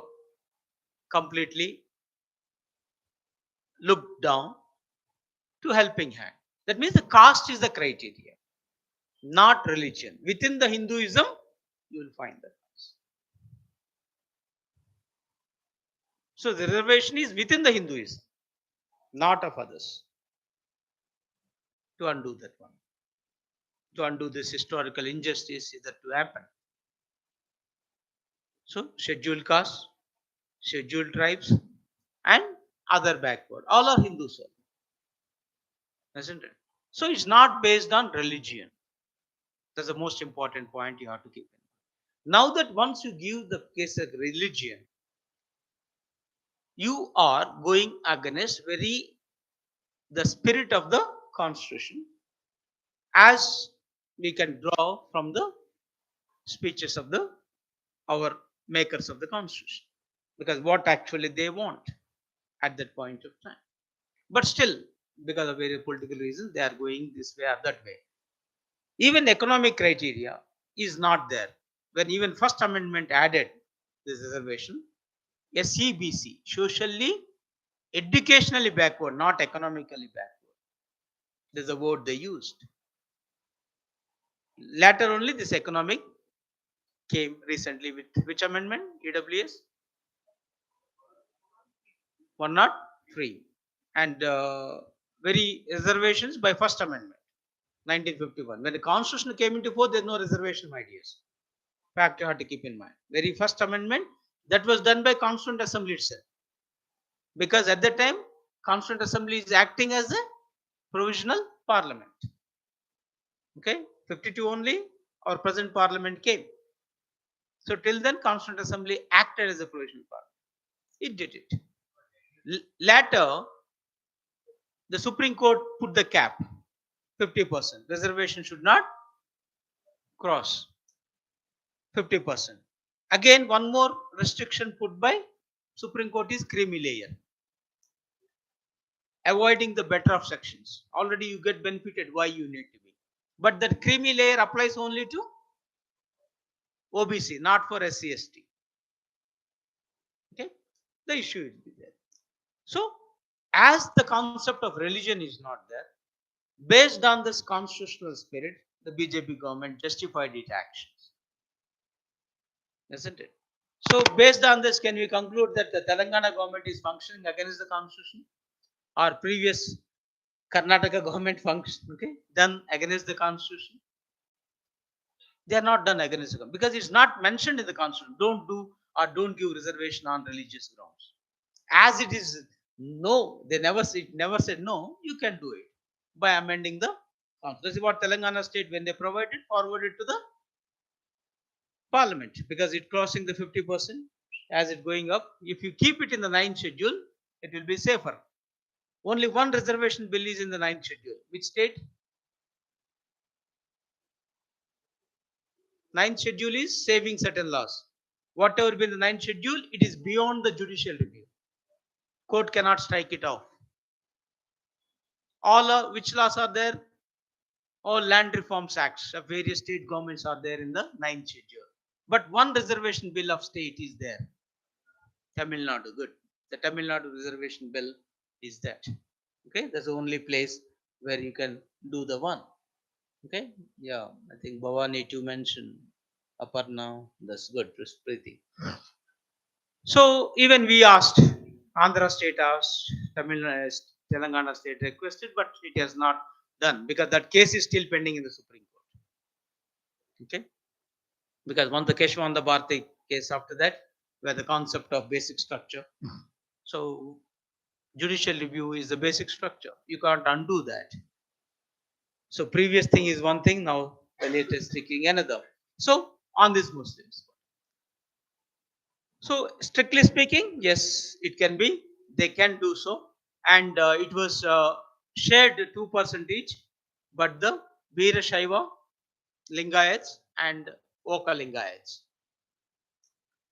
completely looked down to helping hand. That means the caste is the criteria, not religion. Within the Hinduism, you will find that. So the reservation is within the Hinduism, not of others. To undo that one, to undo this historical injustice is that to happen. So scheduled castes, scheduled tribes, and other backward, all are Hindus, isn't it? So it's not based on religion. That's the most important point you have to keep in mind. Now that once you give the case of religion, you are going against the spirit of the constitution, as we can draw from the speeches of our makers of the constitution, because what actually they want at that point of time. But still, because of various political reasons, they are going this way or that way. Even economic criteria is not there. When even first amendment added this reservation, SEBC, socially, educationally backward, not economically backward. There's a word they used. Later only this economic came recently with which amendment? EWS 103 and very reservations by first amendment 1951. When the constitution came into force, there's no reservation, my dears. Fact you have to keep in mind. Very first amendment that was done by Constituent Assembly itself, because at that time Constituent Assembly is acting as a provisional parliament. Okay, 52 only our present parliament came. So till then Constituent Assembly acted as a provisional parliament. It did it. Later the Supreme Court put the cap 50%. Reservation should not cross 50%. Again, one more restriction put by Supreme Court is creamy layer. Avoiding the better of sections. Already you get benefited, why you need to be. But that creamy layer applies only to OBC, not for SC/ST. Okay, the issue will be there. So, as the concept of religion is not there, based on this constitutional spirit, the BJP government justified its actions, isn't it? So, based on this, can we conclude that the Telangana government is functioning against the constitution, or previous Karnataka government function, okay, done against the constitution? They are not done against the constitution because it's not mentioned in the constitution. Don't do or don't give reservation on religious grounds. As it is, no, they never said no. You can do it by amending the constitution. This is what Telangana state, when they provided, forwarded to the parliament, because it crossing the 50% as it going up. If you keep it in the 9th schedule, it will be safer. Only one reservation bill is in the 9th schedule. Which state? 9th schedule is saving certain laws. Whatever be in the 9th schedule, it is beyond the judicial review. Court cannot strike it off. All which laws are there? All land reforms acts of various state governments are there in the 9th schedule. But one reservation bill of state is there. Tamil Nadu, good. The Tamil Nadu reservation bill is that. Okay, that's the only place where you can do the one. Okay, yeah, I think Bhavani to mention Aparna, that's good, Priti. So even we asked, Andhra state asked, Telangana state requested, but it has not done because that case is still pending in the Supreme Court. Okay, because once the Keshwanda Bharti case after that, where the concept of basic structure. So judicial review is the basic structure. You can't undo that. So previous thing is one thing, now the latest thinking another. So on these Muslims. So strictly speaking, yes, it can be. They can do so, and it was shared 2% each, but the Veera Shaiva Lingayats and Oka Lingayats.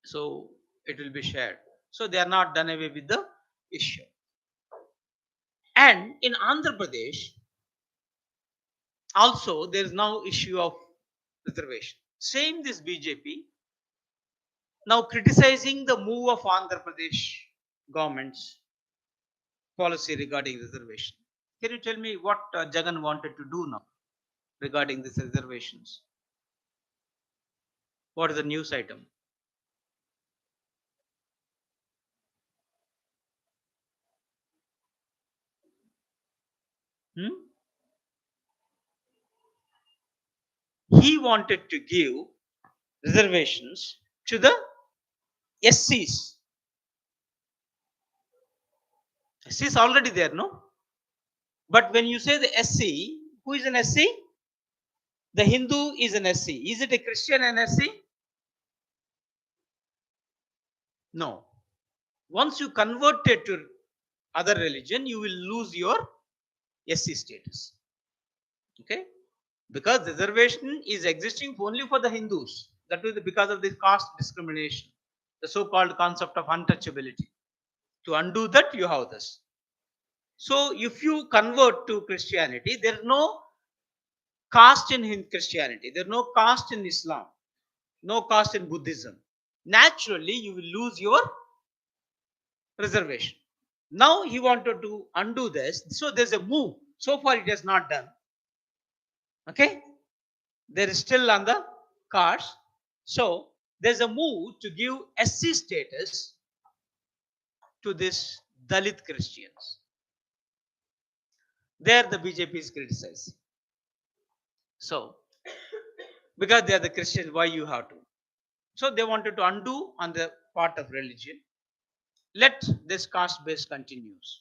So it will be shared. So they are not done away with the issue. And in Andhra Pradesh, also there is now issue of reservation. Same this BJP now criticizing the move of Andhra Pradesh government's policy regarding reservation. Can you tell me what Jagan wanted to do now regarding these reservations? What is the news item? He wanted to give reservations to the SCs. SC is already there, no? But when you say the SC, who is an SC? The Hindu is an SC. Is it a Christian an SC? No. Once you convert it to other religion, you will lose your SC status. Okay? Because reservation is existing only for the Hindus. That is because of this caste discrimination, the so-called concept of untouchability. To undo that, you have this. So if you convert to Christianity, there is no caste in Christianity. There is no caste in Islam. No caste in Buddhism. Naturally, you will lose your reservation. Now he wanted to undo this. So there's a move. So far it has not done. Okay, there is still on the cards. So there's a move to give SC status to this Dalit Christians. There the BJP is criticized. So because they are the Christians, why you have to? So they wanted to undo on the part of religion. Let this caste base continues.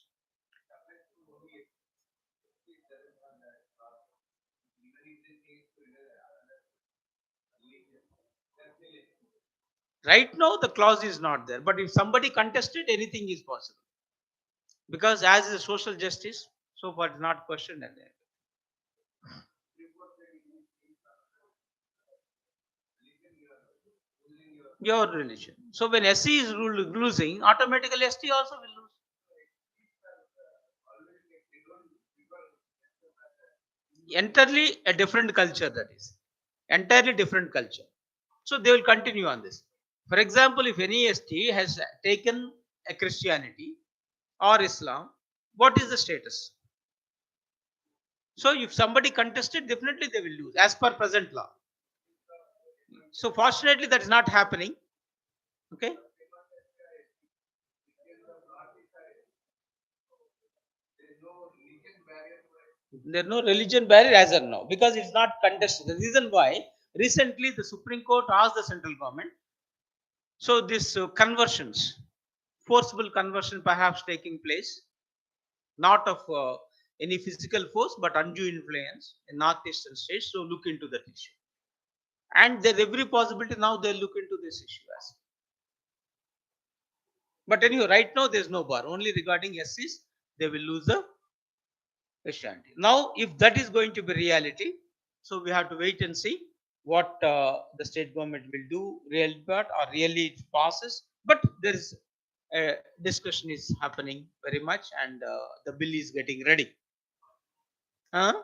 Right now the clause is not there, but if somebody contested, anything is possible. Because as is social justice, so far it's not questioned. Your religion. So when SC is losing, automatically ST also will lose. Entirely a different culture, that is. Entirely different culture. So they will continue on this. For example, if any ST has taken a Christianity or Islam, what is the status? So if somebody contested, definitely they will lose as per present law. So fortunately that is not happening. Okay. There is no religion barrier as of now because it's not contested. The reason why recently the Supreme Court asked the central government. So this conversions, forcible conversion perhaps taking place, not of any physical force but undue influence in northeastern states. So look into that issue. And there every possibility now they'll look into this issue as well. But anyway, right now there's no bar. Only regarding SCs, they will lose the Christianity. Now, if that is going to be reality, so we have to wait and see what the state government will do, real but or really it passes. But there is a discussion is happening very much, and the bill is getting ready. Huh?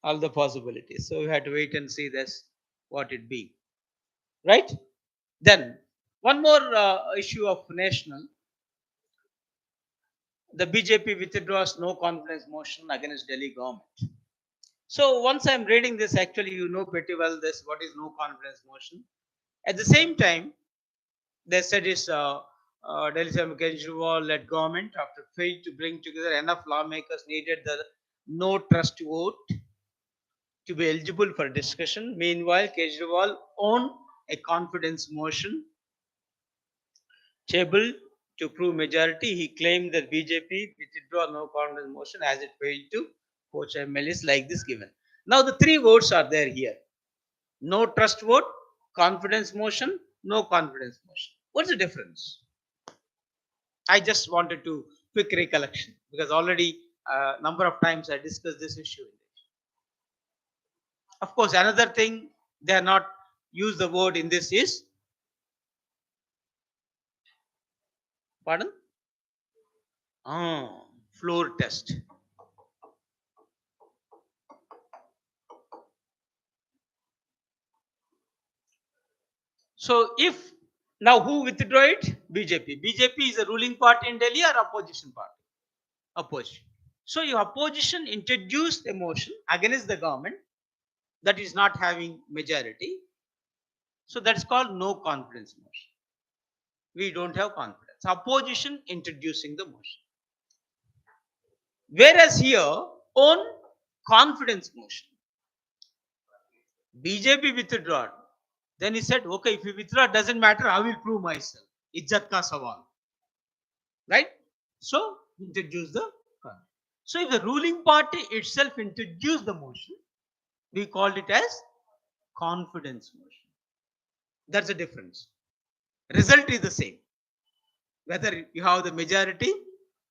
All the possibilities. So we have to wait and see this what it be. Right? Then one more issue of national. The BJP withdraws no confidence motion against Delhi government. So once I'm reading this, actually, you know pretty well this what is no confidence motion. At the same time, they said is Delhi CM Kejriwal led government after failed to bring together enough lawmakers needed the no trust vote to be eligible for discussion. Meanwhile, Kejriwal won a confidence motion tabled to prove majority. He claimed that BJP withdraw no confidence motion as it failed to coach MLAs like this given. Now the three votes are there here. No trust vote, confidence motion, no confidence motion. What's the difference? I just wanted to quick recollection because already number of times I discussed this issue. Of course, another thing they are not use the word in this is pardon? Floor test. So if now who withdraw it? BJP. BJP is a ruling party in Delhi or opposition party? Opposition. So your opposition introduced a motion against the government that is not having majority. So that's called no confidence motion. We don't have confidence. Opposition introducing the motion. Whereas here on confidence motion, BJP withdrew. Then he said, okay, if you withdraw, doesn't matter, I will prove myself. Izzat ka sawal. Right? So, introduce the confidence. So, if the ruling party itself introduced the motion, we called it as confidence motion. That's the difference. Result is the same. Whether you have the majority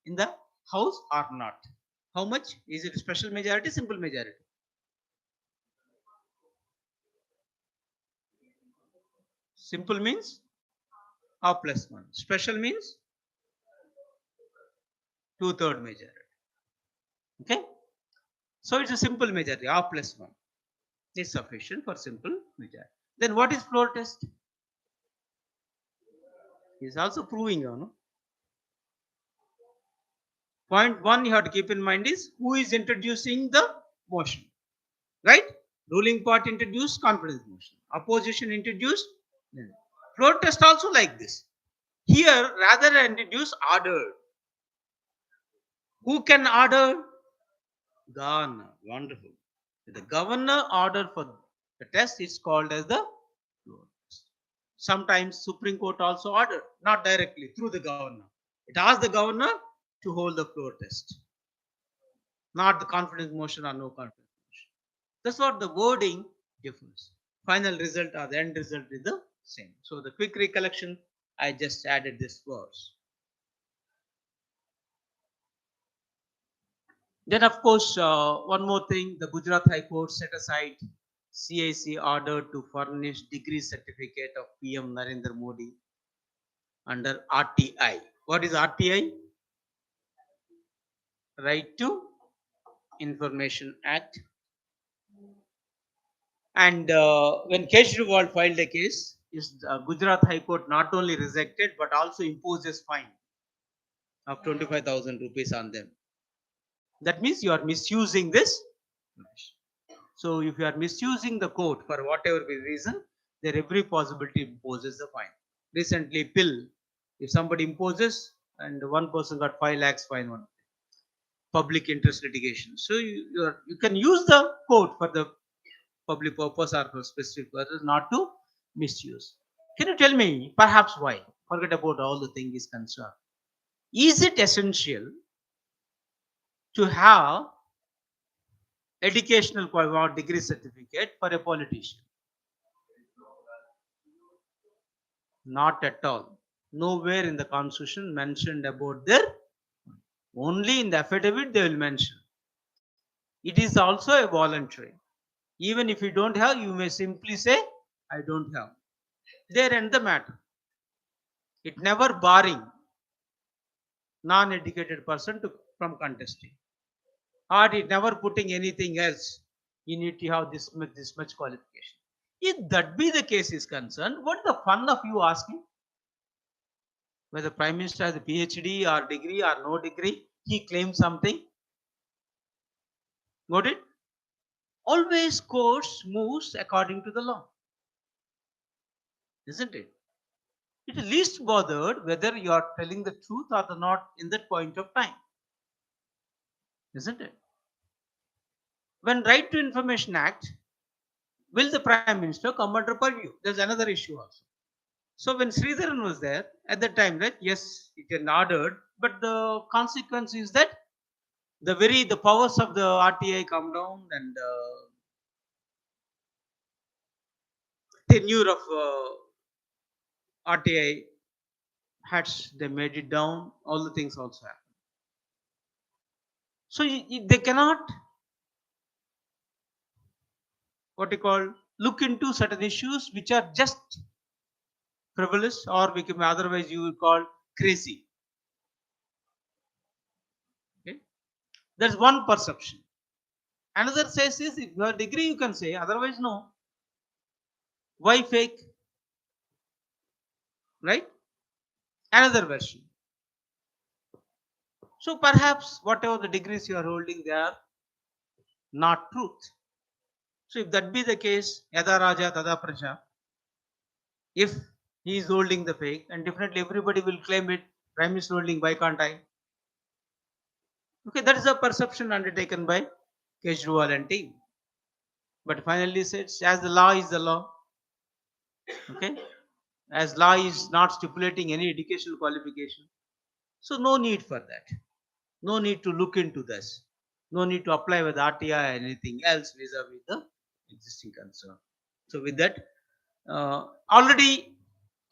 in the house or not. How much? Is it special majority, simple majority? Simple means half plus 1. Special means 2/3 majority. Okay? So it's a simple majority, half plus 1 is sufficient for simple majority. Then what is floor test? Is also proving, you know. Point one you have to keep in mind is who is introducing the motion, right? Ruling party introduced confidence motion. Opposition introduced. Floor test also like this. Here, rather than introduce order. Who can order? Governor. Wonderful. The governor order for the test is called as the floor test. Sometimes Supreme Court also ordered, not directly through the governor. It asked the governor to hold the floor test, not the confidence motion or no confidence motion. That's what the wording differs. Final result or the end result is the same. So the quick recollection, I just added this verse. Then, of course, one more thing, the Gujarat High Court set aside CIC order to furnish degree certificate of PM Narendra Modi under RTI. What is RTI? Right to Information Act. And when Kejriwal filed a case, Gujarat High Court not only rejected but also imposes fine of 25,000 rupees on them. That means you are misusing this. So if you are misusing the code for whatever reason, there every possibility imposes the fine. Recently, pill, if somebody imposes and one person got 5 lakhs fine on public interest litigation. So you can use the code for the public purpose or for specific purpose, not to misuse. Can you tell me perhaps why? Forget about all the thing is concerned. Is it essential to have educational or degree certificate for a politician? Not at all. Nowhere in the constitution mentioned about their, only in the affidavit they will mention. It is also a voluntary. Even if you don't have, you may simply say, I don't have. There end the matter. It never barring non-educated person from contesting. Or it never putting anything else. You need to have this much qualification. If that be the case is concerned, what's the fun of you asking? Whether Prime Minister has a PhD or degree or no degree, he claims something. Got it? Always course moves according to the law. Isn't it? It is least bothered whether you are telling the truth or not in that point of time. Isn't it? When Right to Information Act, will the Prime Minister come under purview? There's another issue also. So when Sridharan was there at that time, right? Yes, it had ordered, but the consequence is that the powers of the RTI come down and tenure of RTI hats they made it down. All the things also happen. So they cannot what you call look into certain issues which are just frivolous or we can otherwise you would call crazy. Okay, that's one perception. Another says is if you have a degree you can say, otherwise no. Why fake? Right? Another version. So perhaps whatever the degrees you are holding, they are not truth. So if that be the case, Yada Raja Tada Praja, if he is holding the fake, and definitely everybody will claim it, Prime Minister holding, why can't I? Okay, that is a perception undertaken by Kejriwal and team. But finally says, as the law is the law, okay, as law is not stipulating any educational qualification, so no need for that. No need to look into this. No need to apply with RTI or anything else vis-a-vis the existing concern. So with that, already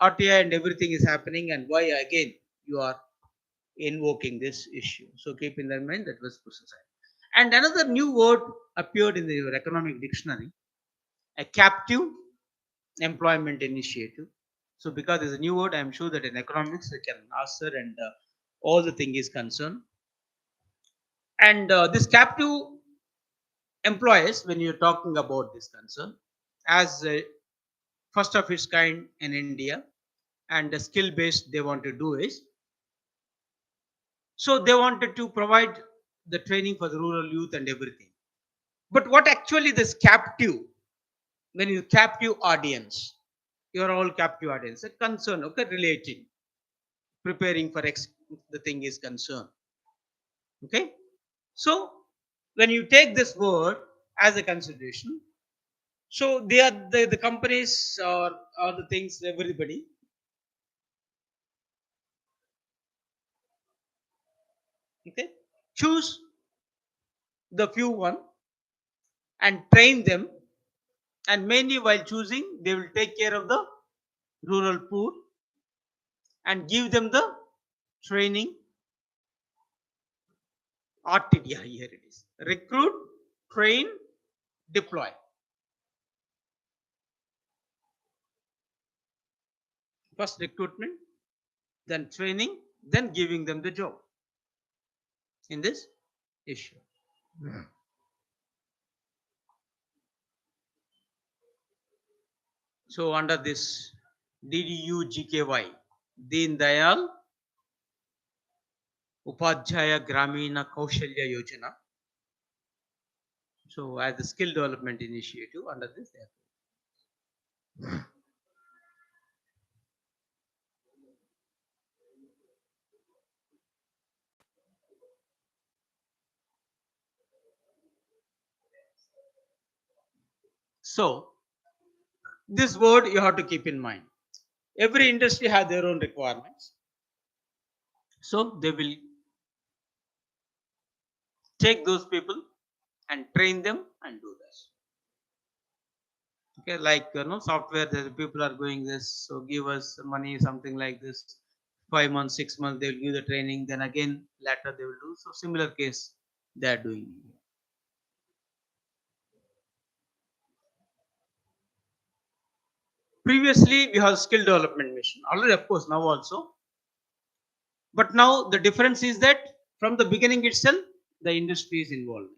RTI and everything is happening, and why again you are invoking this issue. So keep in mind that was pushed aside. And another new word appeared in your economic dictionary, a captive employment initiative. So because there's a new word, I am sure that in economics they can answer and all the thing is concerned. And this captive employees, when you're talking about this concern, as first of its kind in India, and the skill based they want to do is So they wanted to provide the training for the rural youth and everything. But what actually this captive, when you captive audience, you're all captive audience, a concern, okay, relating, preparing for the thing is concerned. Okay. So when you take this word as a consideration, so they are the companies or the things, everybody. Okay. Choose the few one and train them, and mainly while choosing, they will take care of the rural poor and give them the training. RTD, here it is. Recruit, train, deploy. First recruitment, then training, then giving them the job in this issue. So under this DDU-GKY, Deen Dayal Upadhyaya Gramina Kaushalya Yojana. So as the skill development initiative under this. So this word you have to keep in mind. Every industry has their own requirements. So they will take those people and train them and do this. Okay, like software, the people are going this, so give us money, something like this. 5 months, 6 months, they will give the training. Then again, later they will do. So similar case they are doing. Previously, we have skill development mission. Already, of course, now also. But now the difference is that from the beginning itself, the industry is involved.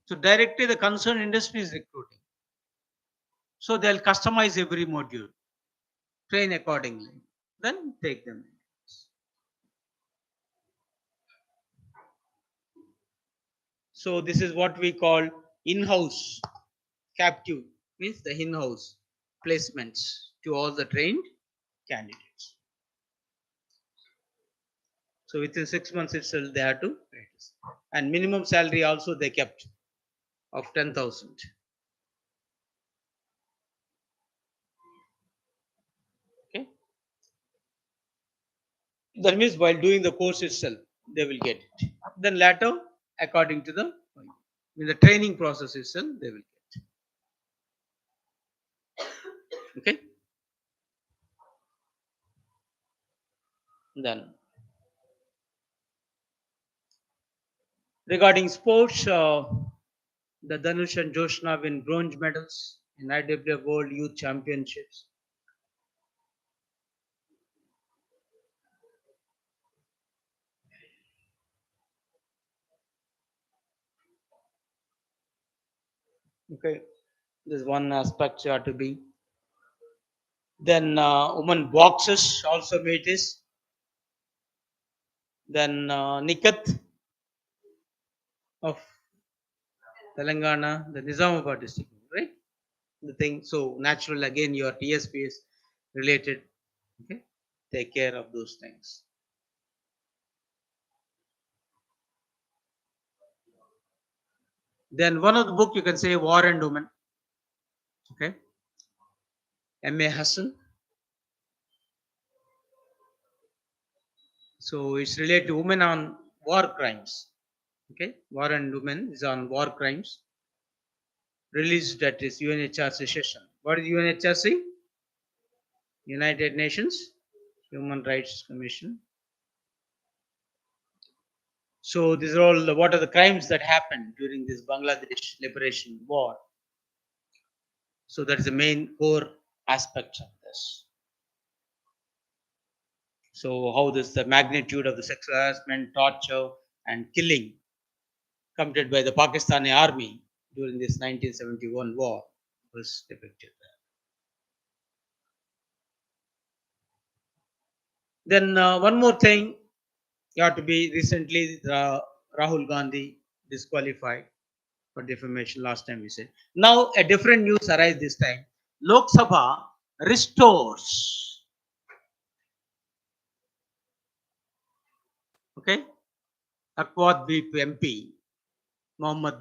So directly the concerned industry is recruiting. So they'll customize every module, train accordingly, then take them. So this is what we call in-house captive, means the in-house placements to all the trained candidates. So within 6 months itself, they have to practice. And minimum salary also they kept of 10,000. Okay. That means while doing the course itself, they will get it. Then later, according to the in the training process itself, they will get. Okay. Then regarding sports, the Dhanush and Joshna win bronze medals in IWF World Youth Championships. Okay, this one aspect you have to be. Then woman boxers also made this. Then Nikat of Telangana, the Nizamabad district, right? The thing. So natural again, your TSPS related. Okay, take care of those things. Then one of the book you can say War and Women. Okay, M.A. Hassan. So it's related to women on war crimes. Okay, War and Women is on war crimes. Released at this UNHRC session. What is UNHRC? United Nations Human Rights Commission. So these are all what are the crimes that happened during this Bangladesh liberation war. So that is the main core aspect of this. So how this the magnitude of the sexual harassment, torture, and killing committed by the Pakistani army during this 1971 war was depicted there. Then one more thing, You have to be recently Rahul Gandhi disqualified for defamation last time we said. Now a different news arises this time. Lok Sabha restores. Okay, Akwad MP Mohammad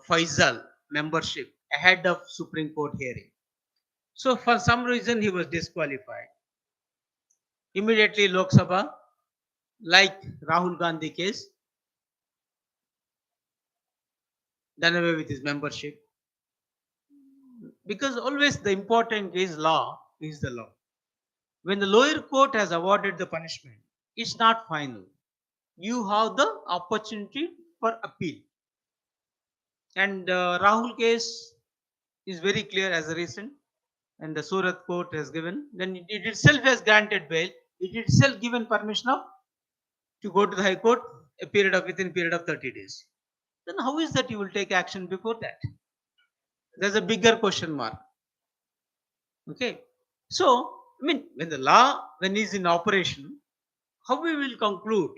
Faisal membership ahead of Supreme Court hearing. So for some reason he was disqualified. Immediately Lok Sabha, like Rahul Gandhi case, done away with his membership. Because always the important is law is the law. When the lower court has awarded the punishment, it's not final. You have the opportunity for appeal. And Rahul case is very clear as a reason, and the Surat court has given. Then it itself has granted bail. It itself given permission of to go to the High Court within a period of 30 days. Then how is that you will take action before that? There's a bigger question mark. Okay. So, I mean, when the law when is in operation, how we will conclude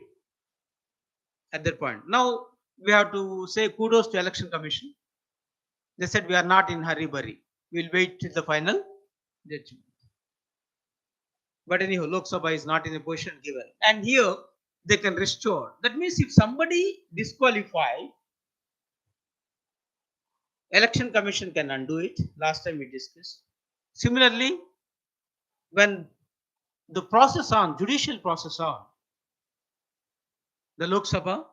at that point? Now we have to say kudos to Election Commission. They said we are not in hurry burry. We'll wait till the final judgment. But anyhow, Lok Sabha is not in a position given. And here they can restore. That means if somebody disqualified, Election Commission can undo it. Last time we discussed. Similarly, when the process on, judicial process on, the Lok Sabha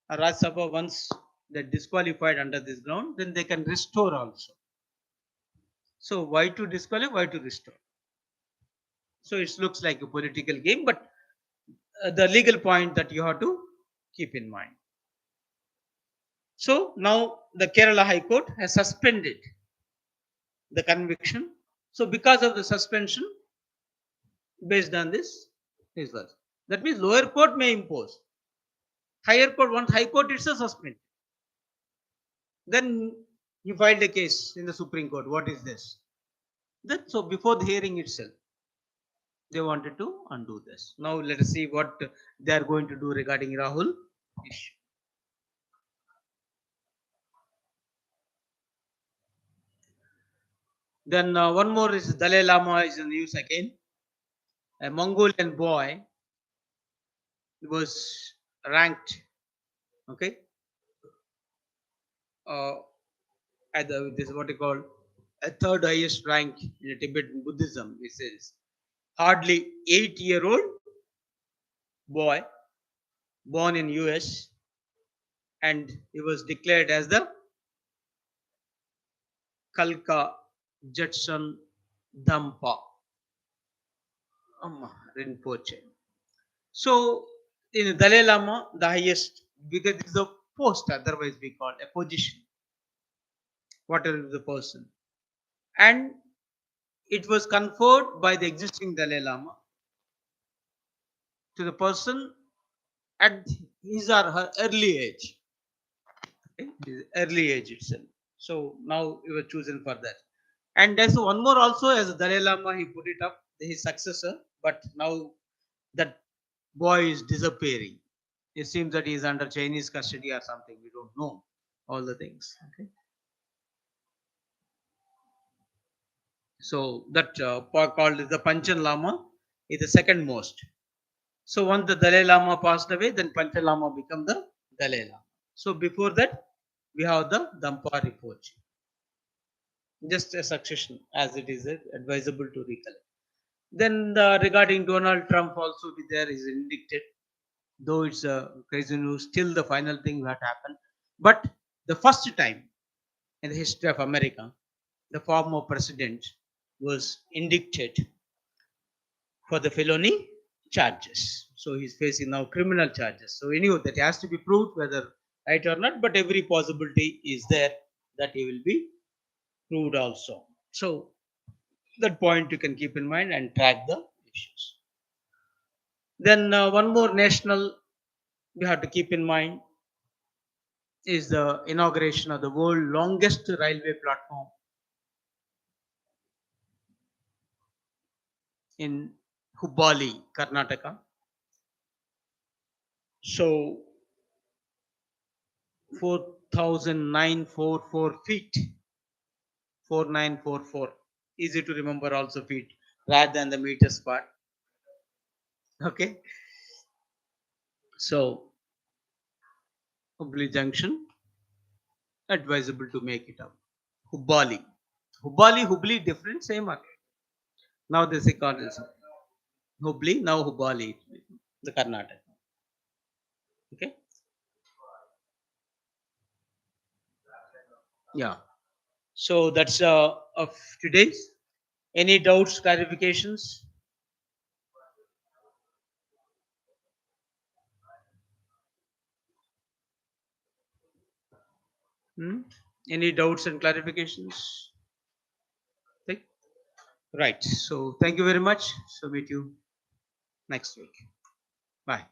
or Raj Sabha, once they're disqualified under this ground, then they can restore also. So why to disqualify, why to restore? So it looks like a political game, but the legal point that you have to keep in mind. So now the Kerala High Court has suspended the conviction. So because of the suspension, based on this, that means lower court may impose. Higher court, once High Court itself suspend. Then you filed a case in the Supreme Court. What is this? Then so before the hearing itself, they wanted to undo this. Now let us see what they are going to do regarding Rahul issue. Then one more is Dalai Lama is in news again. A Mongolian boy was ranked, okay, at this is what you call a third highest rank in Tibetan Buddhism. This is hardly 8-year-old boy born in US, and he was declared as the Kalka Judson Dampa Rinpoche. So in Dalai Lama, the highest, because this is a post, otherwise we call a position, whatever the person, and it was conferred by the existing Dalai Lama to the person at his or her early age, okay? His early age itself. So now he was chosen for that. And there's one more also as Dalai Lama, he put it up, his successor, but now that boy is disappearing. It seems that he is under Chinese custody or something. We don't know all the things. Okay. So that called the Panchan Lama is the second most. So once the Dalai Lama passed away, then Panchan Lama became the Dalai Lama. So before that, we have the Dampa Rinpoche. Just a succession, as it is advisable to recollect. Then regarding Donald Trump also be there is indicted, though it's a crazy news, still the final thing that happened. But the first time in the history of America, the former president was indicted for the felony charges. So he's facing now criminal charges. So anyway, that has to be proved whether right or not, but every possibility is there that he will be proved also. So that point you can keep in mind and track the issues. Then one more national we have to keep in mind is the inauguration of the world longest railway platform in Hubballi, Karnataka. So 4,944 feet. 4944. Easy to remember also feet rather than the meters part. Okay. So Hubli Junction, advisable to make it up. Hubali. Hubli different, same again. Now they say called as Hubli, now Hubali, the Karnataka. Okay. Yeah. So that's of today's. Any doubts, clarifications? Hmm? Any doubts and clarifications? Okay. Right. So thank you very much. So meet you next week. Bye.